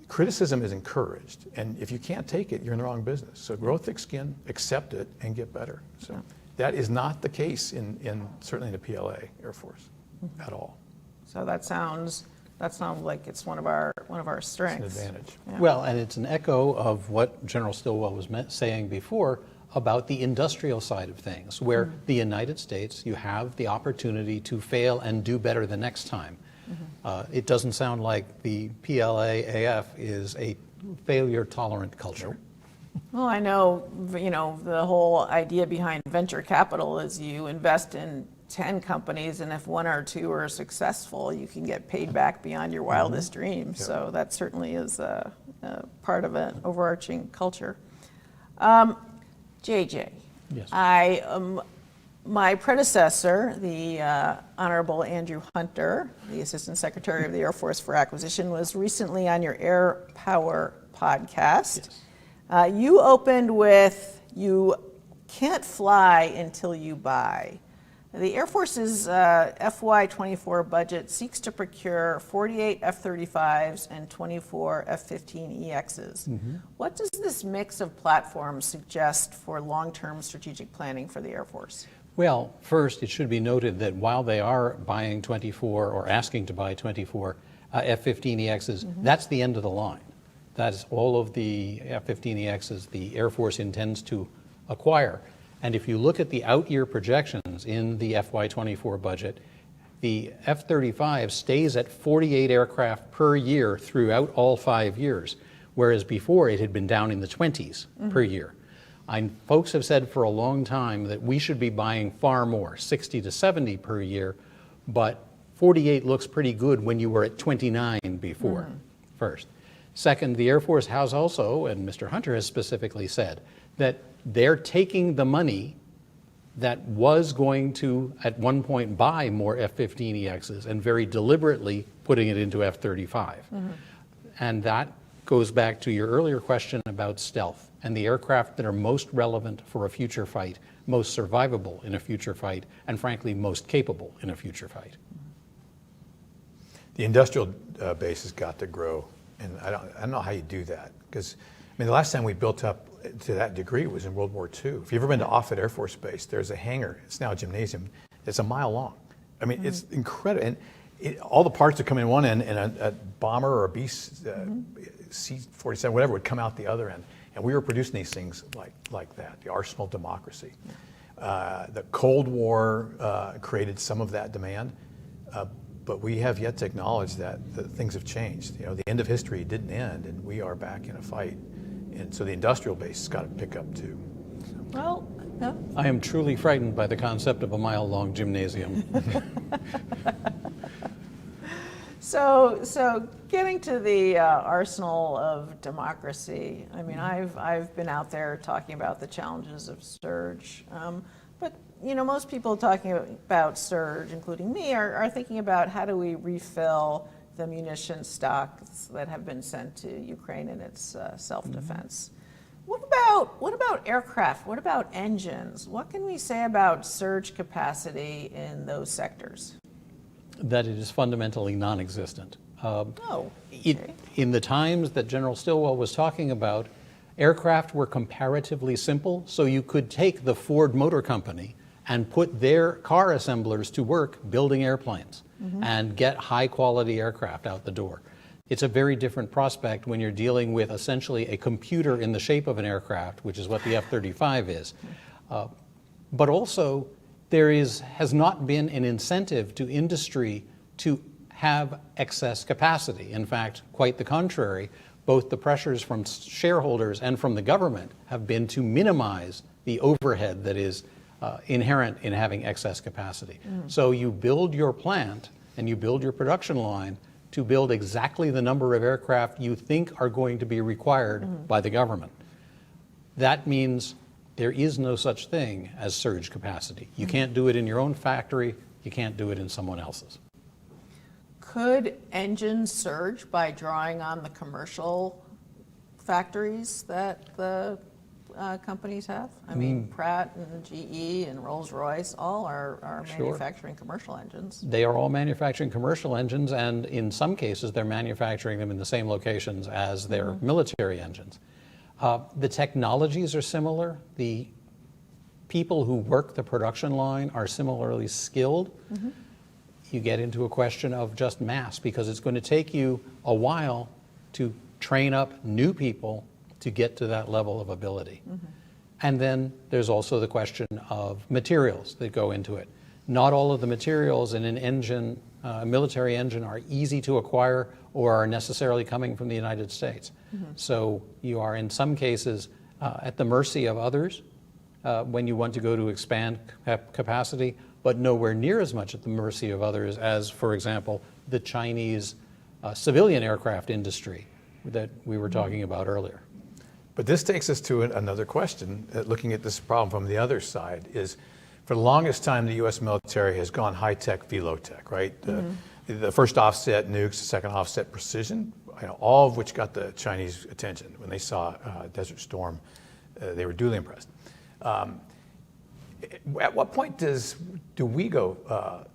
criticism is encouraged. And if you can't take it, you're in the wrong business. So grow thick skin, accept it, and get better. So that is not the case in certainly in the PLA Air Force at all. So that sounds like it's one of our strengths. It's an advantage. Yeah. Well, and it's an echo of what General Stilwell was saying before about the industrial side of things, where the United States, you have the opportunity to fail and do better the next time. It doesn't sound like the PLA-AF is a failure-tolerant culture. Well, I know, the whole idea behind venture capital is you invest in 10 companies, and if one or two are successful, you can get paid back beyond your wildest dreams. Yep. So that certainly is a part of an overarching culture. JJ, yes. My predecessor, the Honorable Andrew Hunter, the Assistant Secretary of the Air Force for Acquisition, was recently on your Air Power podcast. Yes. You opened with, you can't fly until you buy. The Air Force's FY24 budget seeks to procure 48 F-35s and 24 F-15EXs. What does this mix of platforms suggest for long-term strategic planning for the Air Force? Well, first, it should be noted that while they are buying 24 or asking to buy 24 F-15EXs, that's the end of the line. That's all of the F-15EXs the Air Force intends to acquire. And if you look at the out-year projections in the FY24 budget, the F-35 stays at 48 aircraft per year throughout all 5 years, whereas before it had been down in the 20s per year. Folks have said for a long time that we should be buying far more, 60 to 70 per year, but 48 looks pretty good when you were at 29 before, first. Second, the Air Force has also, and Mr. Hunter has specifically said, that they're taking the money that was going to, at one point, buy more F-15EXs and very deliberately putting it into F-35. And that goes back to your earlier question about stealth and the aircraft that are most relevant for a future fight, most survivable in a future fight, and frankly, most capable in a future fight. The industrial base has got to grow, and I don't know how you do that, because I mean, the last time we built up to that degree was in World War II. If you've ever been to Offutt Air Force Base, there's a hangar. It's now a gymnasium. It's a mile long. I mean, it's incredible. And all the parts that come in one end, and a bomber or a C-47, whatever, would come out the other end. And we were producing these things like that, the arsenal democracy. The Cold War created some of that demand, but we have yet to acknowledge that things have changed. You know, the end of history didn't end, and we are back in a fight. And so the industrial base has got to pick up too. Well, no. I am truly frightened by the concept of a mile-long gymnasium. So getting to the arsenal of democracy, I mean, I've been out there talking about the challenges of surge, but you know, most people talking about surge, including me, are thinking about how do we refill the munition stocks that have been sent to Ukraine in its self-defense. What about aircraft? What about engines? What can we say about surge capacity in those sectors? That it is fundamentally non-existent. Okay. In the times that General Stilwell was talking about, aircraft were comparatively simple, so you could take the Ford Motor Company and put their car assemblers to work building airplanes and get high-quality aircraft out the door. It's a very different prospect when you're dealing with essentially a computer in the shape of an aircraft, which is what the F-35 is. But also, there has not been an incentive to industry to have excess capacity. In fact, quite the contrary, both the pressures from shareholders and from the government have been to minimize the overhead that is inherent in having excess capacity. So you build your plant and you build your production line to build exactly the number of aircraft you think are going to be required by the government. That means there is no such thing as surge capacity. You can't do it in your own factory, you can't do it in someone else's. Could engines surge by drawing on the commercial factories that the companies have? I mean, Pratt and GE and Rolls-Royce all are manufacturing commercial engines. They are all manufacturing commercial engines, and in some cases they're manufacturing them in the same locations as their military engines. The technologies are similar. The people who work the production line are similarly skilled. You get into a question of just mass, because it's going to take you a while to train up new people to get to that level of ability. And then there's also the question of materials that go into it. Not all of the materials in an engine, a military engine, are easy to acquire or are necessarily coming from the United States. So you are in some cases at the mercy of others when you want to go to expand capacity, but nowhere near as much at the mercy of others as, for example, the Chinese civilian aircraft industry that we were talking about earlier. But this takes us to another question, looking at this problem from the other side, is for the longest time the U.S. military has gone high-tech v low-tech, right? The first offset nukes, the second offset precision, all of which got the Chinese attention. When they saw Desert Storm, they were duly impressed. At what point do we go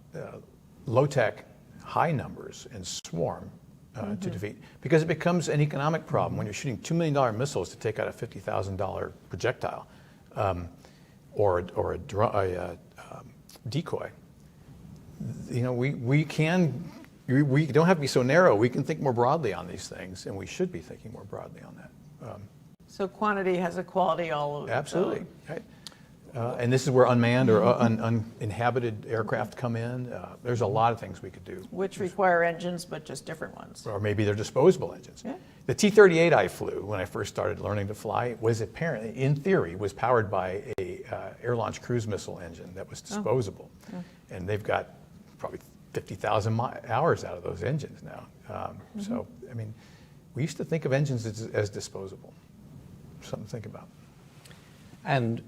low-tech, high numbers and swarm to defeat? Because it becomes an economic problem when you're shooting $2 million missiles to take out a $50,000 projectile or a decoy. You know, we don't have to be so narrow. We can think more broadly on these things, and we should be thinking more broadly on that. So quantity has a quality all of its Absolutely. own. Right. And this is where unmanned or uninhabited aircraft come in. There's a lot of things we could do. Which require engines, but just different ones. Or maybe they're disposable engines. Yeah. The T-38 I flew when I first started learning to fly was apparently, in theory, was powered by a air-launched cruise missile engine that was disposable. And they've got probably 50,000 hours out of those engines now. So, I mean, we used to think of engines as disposable. Something to think about. And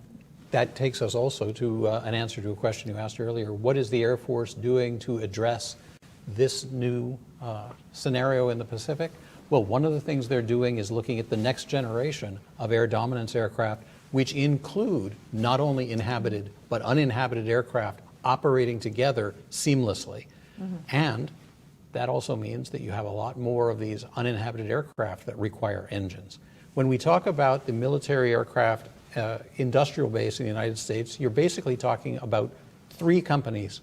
that takes us also to an answer to a question you asked earlier. What is the Air Force doing to address this new scenario in the Pacific? Well, one of the things they're doing is looking at the next generation of air dominance aircraft, which include not only inhabited but uninhabited aircraft operating together seamlessly. And that also means that you have a lot more of these uninhabited aircraft that require engines. When we talk about the military aircraft industrial base in the United States, you're basically talking about three companies: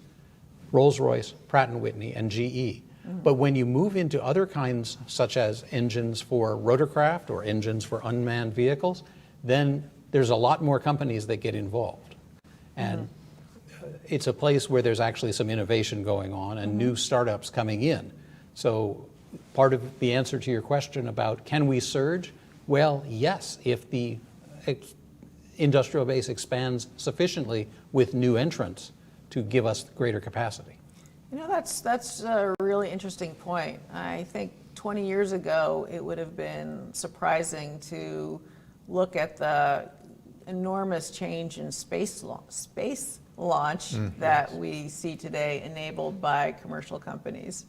Rolls-Royce, Pratt & Whitney, and GE. But when you move into other kinds, such as engines for rotorcraft or engines for unmanned vehicles, then there's a lot more companies that get involved. And it's a place where there's actually some innovation going on and new startups coming in. So part of the answer to your question about can we surge? Well, yes, if the industrial base expands sufficiently with new entrants to give us greater capacity. You know, that's a really interesting point. I think 20 years ago, it would have been surprising to look at the enormous change in space launch that we see today enabled by commercial companies.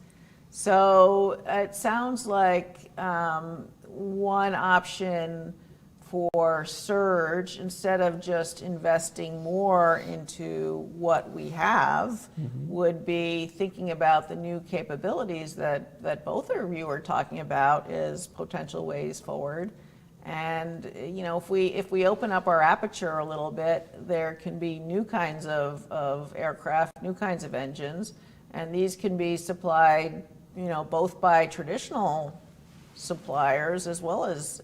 So it sounds like one option for surge, instead of just investing more into what we have, would be thinking about the new capabilities that both of you are talking about as potential ways forward. And you know, if we open up our aperture a little bit, there can be new kinds of aircraft, new kinds of engines, and these can be supplied, you know, both by traditional suppliers as well as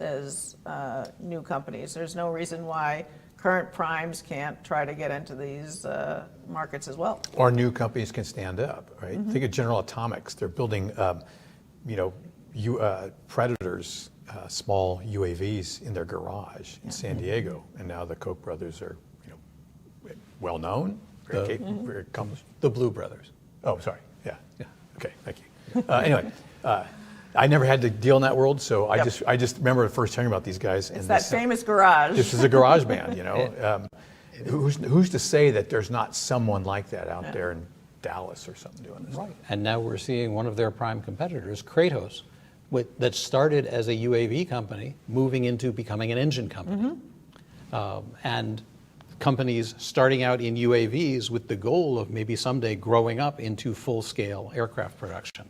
new companies. There's no reason why current primes can't try to get into these markets as well. Or new companies can stand up, right? Think of General Atomics. They're building, Predators, small UAVs in their garage in San Diego, and now the Koch brothers are, well known, very capable, very accomplished. The Blue Brothers. Oh, sorry. Yeah. Okay. Thank you. Anyway. I never had to deal in that world, so I just remember first hearing about these guys. It's that famous garage. This is a garage band, Who's to say that there's not someone like that out there in Dallas or something doing this? Right. And now we're seeing one of their prime competitors, Kratos, that started as a UAV company, moving into becoming an engine company. And companies starting out in UAVs with the goal of maybe someday growing up into full-scale aircraft production.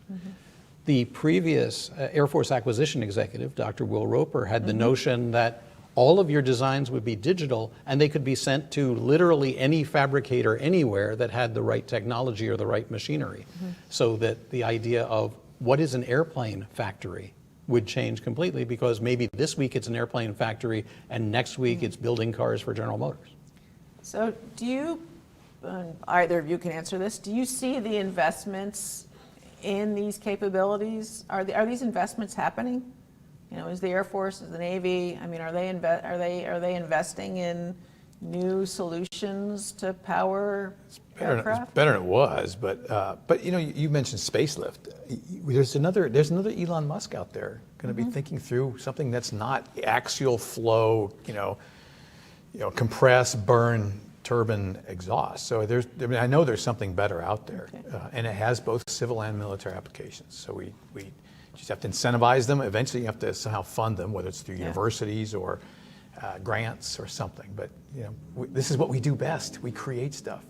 The previous Air Force acquisition executive, Dr. Will Roper, had the notion that all of your designs would be digital and they could be sent to literally any fabricator anywhere that had the right technology or the right machinery. So that the idea of what is an airplane factory would change completely, because maybe this week it's an airplane factory and next week it's building cars for General Motors. So do you, either of you can answer this, do you see the investments in these capabilities? Are these investments happening? Is the Air Force, is the Navy? I mean, are they investing in new solutions to power aircraft? It's better than it was, but you mentioned spacelift. There's another Elon Musk out there going to be thinking through something that's not axial flow, compress, burn, turbine exhaust. So I know there's something better out there, and it has both civil and military applications. So we just have to incentivize them. Eventually, you have to somehow fund them, whether it's through universities or grants or something. But this is what we do best. We create stuff.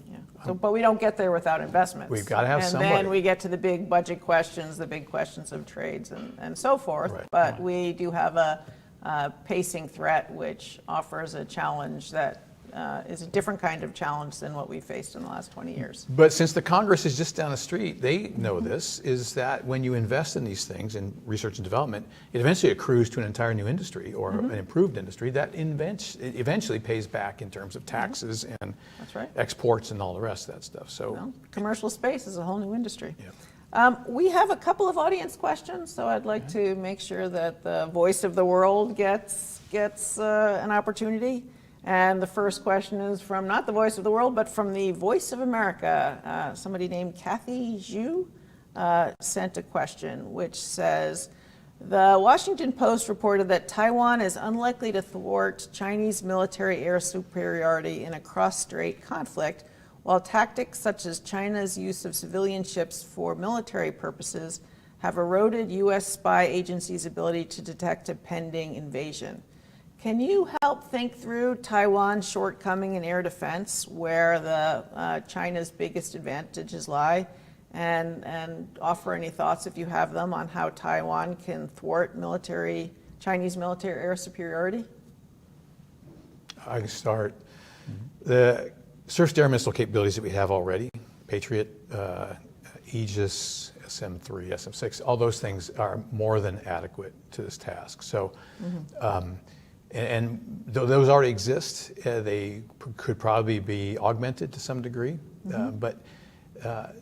But we don't get there without investments. We've got to have somebody. And then we get to the big budget questions, the big questions of trades and so forth. Right. But we do have a pacing threat, which offers a challenge that is a different kind of challenge than what we've faced in the last 20 years. But since the Congress is just down the street, they know this, is that when you invest in these things, in research and development, it eventually accrues to an entire new industry or an improved industry that eventually pays back in terms of taxes and exports and all the rest of that stuff. So commercial space is a whole new industry. We have a couple of audience questions, so I'd like to make sure that the voice of the world gets an opportunity. And the first question is from not the Voice of the World, but from the Voice of America. Somebody named Kathy Zhu sent a question which says, The Washington Post reported that Taiwan is unlikely to thwart Chinese military air superiority in a cross-strait conflict, while tactics such as China's use of civilian ships for military purposes have eroded U.S. spy agencies' ability to detect a pending invasion. Can you help think through Taiwan's shortcoming in air defense, where the China's biggest advantages lie, and offer any thoughts, if you have them, on how Taiwan can thwart Chinese military air superiority? I can start. The surface-to-air missile capabilities that we have already, Patriot, Aegis, SM-3, SM-6, all those things are more than adequate to this task. So, and those already exist. They could probably be augmented to some degree, but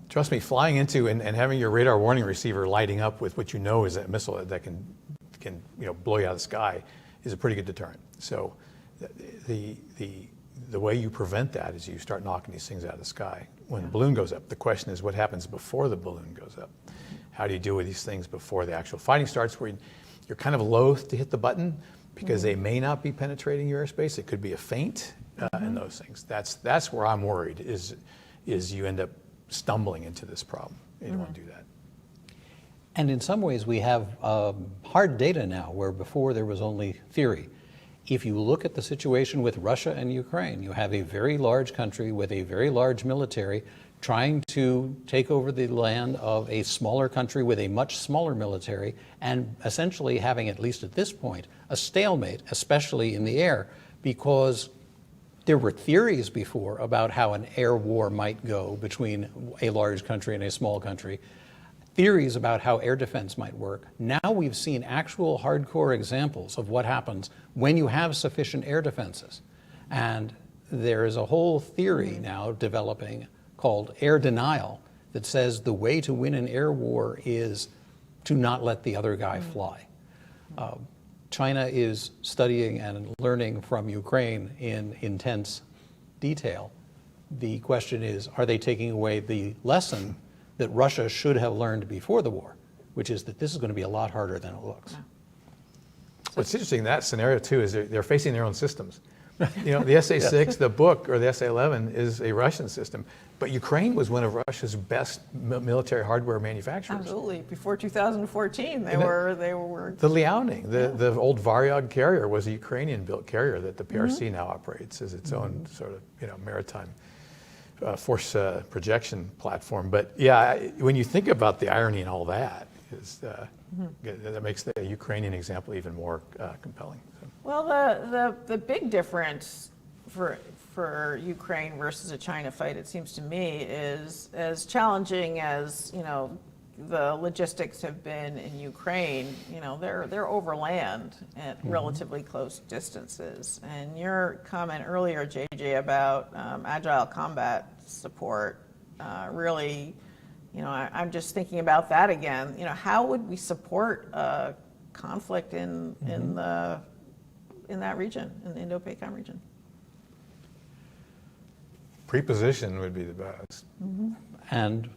trust me, flying into and having your radar warning receiver lighting up with what you know is a missile that can blow you out of the sky is a pretty good deterrent. So the way you prevent that is you start knocking these things out of the sky. When the balloon goes up, the question is what happens before the balloon goes up? How do you deal with these things before the actual fighting starts, where you're kind of loath to hit the button because they may not be penetrating your airspace? It could be a feint and those things. That's where I'm worried is you end up stumbling into this problem. You don't want to do that. And in some ways, we have hard data now, where before there was only theory. If you look at the situation with Russia and Ukraine, you have a very large country with a very large military trying to take over the land of a smaller country with a much smaller military, and essentially having, at least at this point, a stalemate, especially in the air, because there were theories before about how an air war might go between a large country and a small country, theories about how air defense might work. Now we've seen actual hardcore examples of what happens when you have sufficient air defenses. And there is a whole theory now developing called air denial that says the way to win an air war is to not let the other guy fly. China is studying and learning from Ukraine in intense detail. The question is, are they taking away the lesson that Russia should have learned before the war, which is that this is going to be a lot harder than it looks? What's interesting in that scenario, too, is they're facing their own systems. The SA-6, the book, or the SA-11 is a Russian system, but Ukraine was one of Russia's best military hardware manufacturers. Absolutely. Before 2014, they were. The Liaoning, the old Varyag carrier, was a Ukrainian-built carrier that the PRC now operates as its own sort of maritime force projection platform. But yeah, when you think about the irony in all that, that makes the Ukrainian example even more compelling. So. Well, the big difference for Ukraine versus a China fight, it seems to me, is as challenging as the logistics have been in Ukraine. They're over land at relatively close distances. And your comment earlier, JJ, about agile combat support really. I'm just thinking about that again. How would we support a conflict in that region, in the Indo-Pacific region? Preposition would be the best. And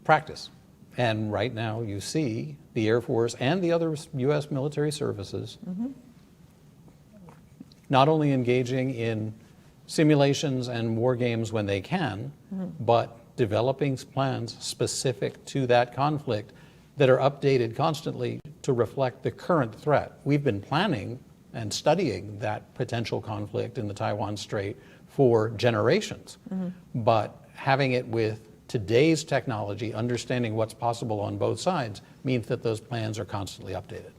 practice. And right now you see the Air Force and the other U.S. military services not only engaging in simulations and war games when they can, but developing plans specific to that conflict that are updated constantly to reflect the current threat. We've been planning and studying that potential conflict in the Taiwan Strait for generations, but having it with today's technology, understanding what's possible on both sides, means that those plans are constantly updated.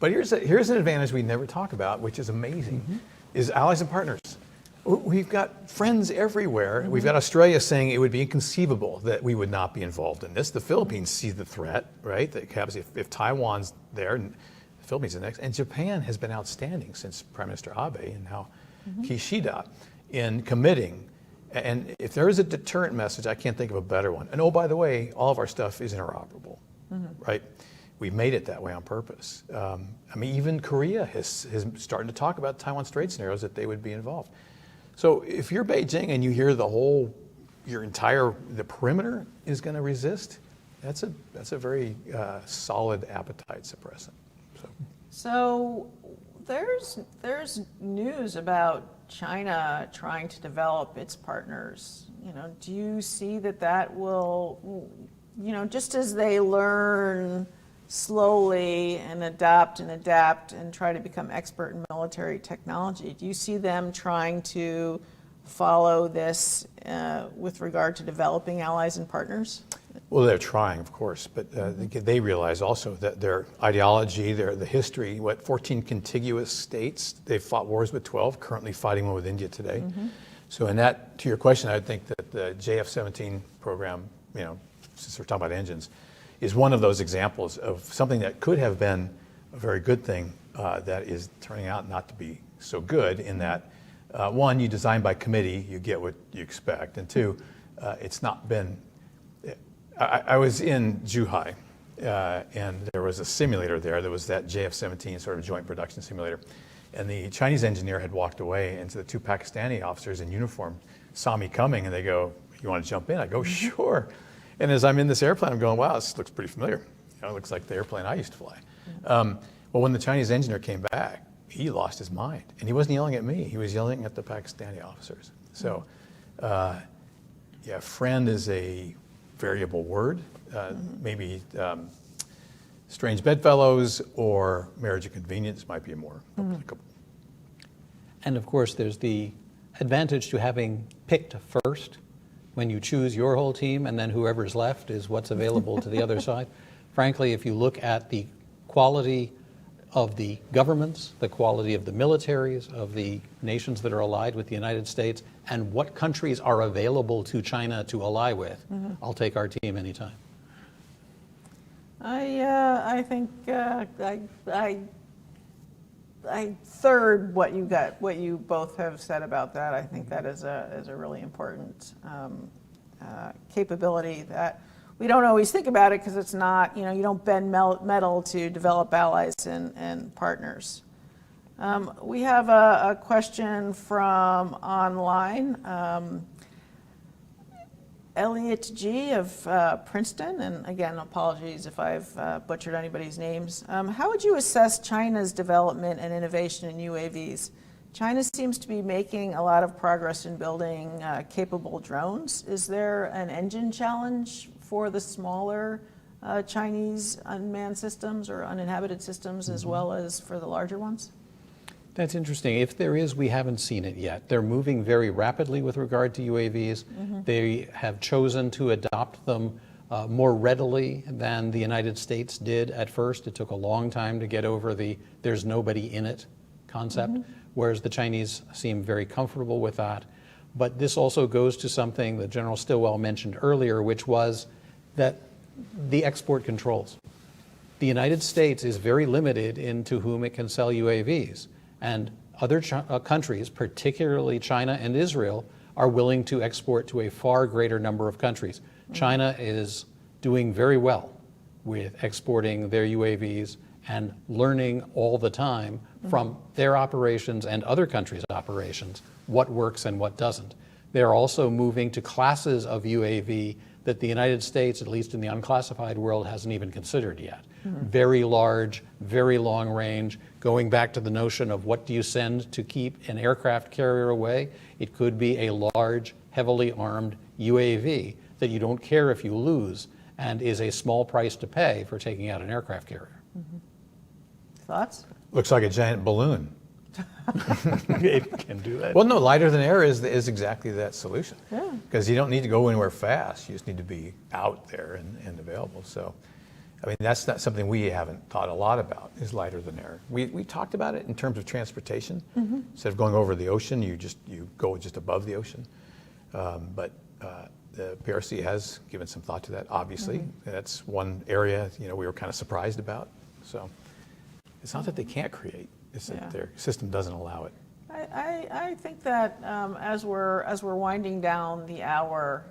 But here's an advantage we never talk about, which is amazing, is allies and partners. We've got friends everywhere. We've got Australia saying it would be inconceivable that we would not be involved in this. The Philippines see the threat, right? That happens if Taiwan's there, and the Philippines is next. And Japan has been outstanding since Prime Minister Abe and now Kishida in committing. And if there is a deterrent message, I can't think of a better one. And oh, by the way, all of our stuff is interoperable, right? We've made it that way on purpose. Even Korea is starting to talk about Taiwan Strait scenarios that they would be involved. So if you're Beijing and you hear the perimeter is going to resist, that's a very solid appetite suppressant. So there's news about China trying to develop its partners. Do you see that will, just as they learn slowly and adapt and try to become expert in military technology, do you see them trying to follow this with regard to developing allies and partners? Well, they're trying, of course, but they realize also that their ideology, the history, 14 contiguous states, they've fought wars with 12, currently fighting one with India today. So in that, to your question, I think that the JF-17 program, since we're talking about engines, is one of those examples of something that could have been a very good thing that is turning out not to be so good in that, one, you design by committee, you get what you expect, and two, it's not been... I was in Zhuhai, and there was a simulator there. There was that JF-17 sort of joint production simulator. And the Chinese engineer had walked away, and so the two Pakistani officers in uniform saw me coming, and they go, "You want to jump in?" I go, "Sure." And as I'm in this airplane, I'm going, "Wow, this looks pretty familiar. It looks like the airplane I used to fly." Well, when the Chinese engineer came back, he lost his mind. And he wasn't yelling at me. He was yelling at the Pakistani officers. So, friend is a variable word, maybe strange bedfellows or marriage of convenience might be more applicable. And of course, there's the advantage to having picked first. When you choose your whole team and then whoever's left is what's available to the other side. Frankly, if you look at the quality of the governments, the quality of the militaries, of the nations that are allied with the United States, and what countries are available to China to ally with, I'll take our team anytime. I think I third what you both have said about that. I think that is a really important capability that we don't always think about it because it's not, you don't bend metal to develop allies and partners. We have a question from online. Elliot G. of Princeton, and again, apologies if I've butchered anybody's names. How would you assess China's development and innovation in UAVs? China seems to be making a lot of progress in building capable drones. Is there an engine challenge for the smaller Chinese unmanned systems or uninhabited systems as well as for the larger ones? That's interesting. If there is, we haven't seen it yet. They're moving very rapidly with regard to UAVs. They have chosen to adopt them more readily than the United States did at first. It took a long time to get over the "there's nobody in it" concept, whereas the Chinese seem very comfortable with that. But this also goes to something that General Stilwell mentioned earlier, which was that the export controls. The United States is very limited in to whom it can sell UAVs. And other countries, particularly China and Israel, are willing to export to a far greater number of countries. China is doing very well with exporting their UAVs and learning all the time from their operations and other countries' operations what works and what doesn't. They're also moving to classes of UAV that the United States, at least in the unclassified world, hasn't even considered yet. Very large, very long range, going back to the notion of what do you send to keep an aircraft carrier away? It could be a large, heavily armed UAV that you don't care if you lose and is a small price to pay for taking out an aircraft carrier. Thoughts? Looks like a giant balloon. It can do that. Well, no, lighter than air is exactly that solution. Yeah. Because you don't need to go anywhere fast. You just need to be out there and available. So, I mean, that's not something we haven't thought a lot about, is lighter than air. We talked about it in terms of transportation. Instead of going over the ocean, you go just above the ocean. But the PRC has given some thought to that, obviously. That's one area, we were kind of surprised about. So it's not that they can't create. It's that their system doesn't allow it. I think that as we're winding down the hour,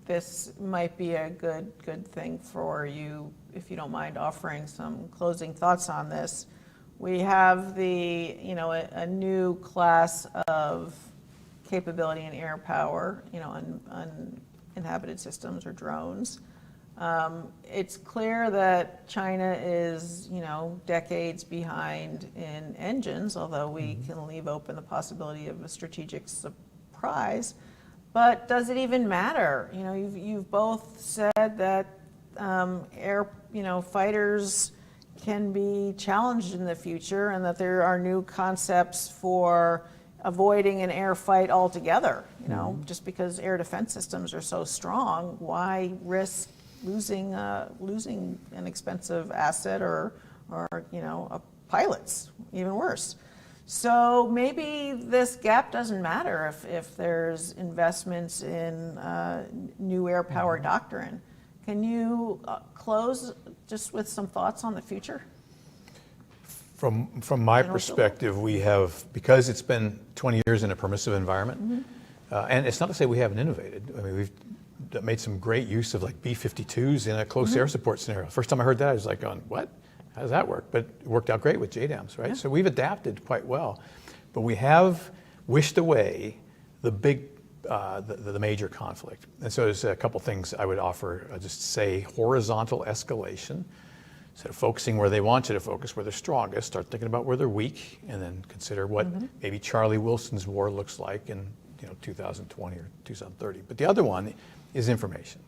this might be a good thing for you, if you don't mind offering some closing thoughts on this. We have a new class of capability in air power, uninhabited systems or drones. It's clear that China is, decades behind in engines, although we can leave open the possibility of a strategic surprise. But does it even matter? You've both said that fighters can be challenged in the future, and that there are new concepts for avoiding an air fight altogether. Just because air defense systems are so strong, why risk losing an expensive asset or a pilot's even worse. So maybe this gap doesn't matter if there's investments in new air power doctrine. Can you close just with some thoughts on the future? From my perspective, we have, because it's been 20 years in a permissive environment, and it's not to say we haven't innovated. I mean, we've made some great use of like B-52s in a close air support scenario. First time I heard that, I was like, going, what? How does that work? But it worked out great with JDAMs, right? Yeah. So we've adapted quite well. But we have wished away the major conflict. And so there's a couple things I would offer. I'll just say horizontal escalation. Instead of focusing where they want you to focus, where they're strongest, start thinking about where they're weak, and then consider what maybe Charlie Wilson's war looks like in 2020 or 2030. But the other one is information.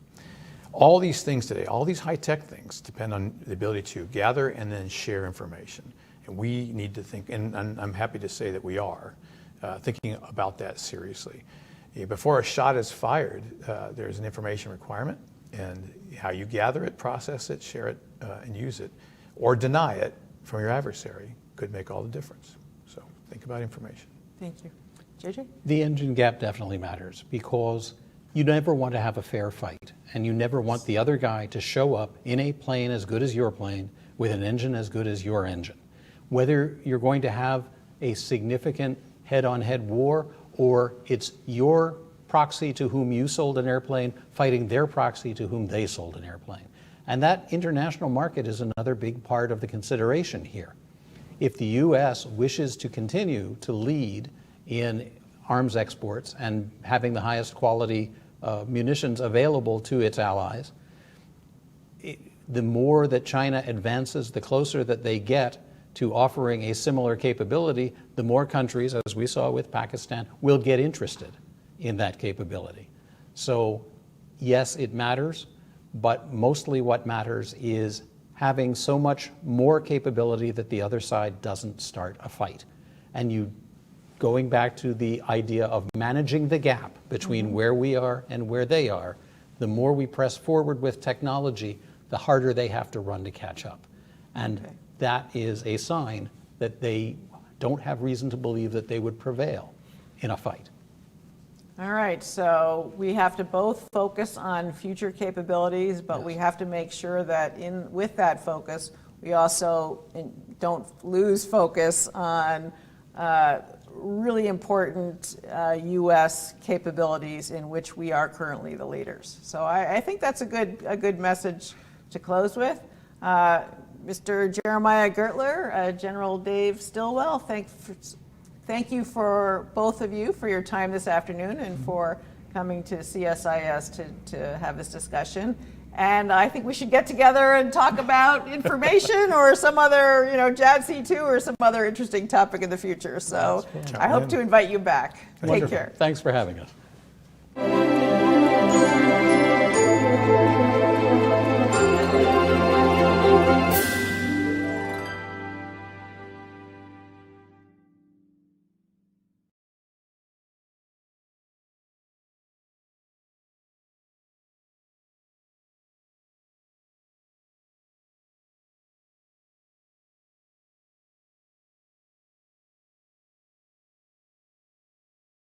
All these things today, all these high-tech things depend on the ability to gather and then share information. And we need to think, and I'm happy to say that we are, thinking about that seriously. Before a shot is fired, there's an information requirement, and how you gather it, process it, share it, and use it, or deny it from your adversary could make all the difference. So think about information. Thank you. JJ? The engine gap definitely matters, because you never want to have a fair fight, and you never want the other guy to show up in a plane as good as your plane with an engine as good as your engine. Whether you're going to have a significant head-on-head war, or it's your proxy to whom you sold an airplane fighting their proxy to whom they sold an airplane. And that international market is another big part of the consideration here. If the U.S. wishes to continue to lead in arms exports and having the highest quality munitions available to its allies, the more that China advances, the closer that they get to offering a similar capability, the more countries, as we saw with Pakistan, will get interested in that capability. So yes, it matters, but mostly what matters is having so much more capability that the other side doesn't start a fight. And going back to the idea of managing the gap between where we are and where they are, the more we press forward with technology, the harder they have to run to catch up. And that is a sign that they don't have reason to believe that they would prevail in a fight. All right, so we have to both focus on future capabilities, but we have to make sure that with that focus, we also don't lose focus on really important U.S. capabilities in which we are currently the leaders. So I think that's a good message to close with. Mr. Jeremiah Gertler, General Dave Stilwell, thank you for both of you for your time this afternoon and for coming to CSIS to have this discussion. And I think we should get together and talk about information or some other, JADC2 or some other interesting topic in the future. So I hope to invite you back. Take care. Thanks for having us.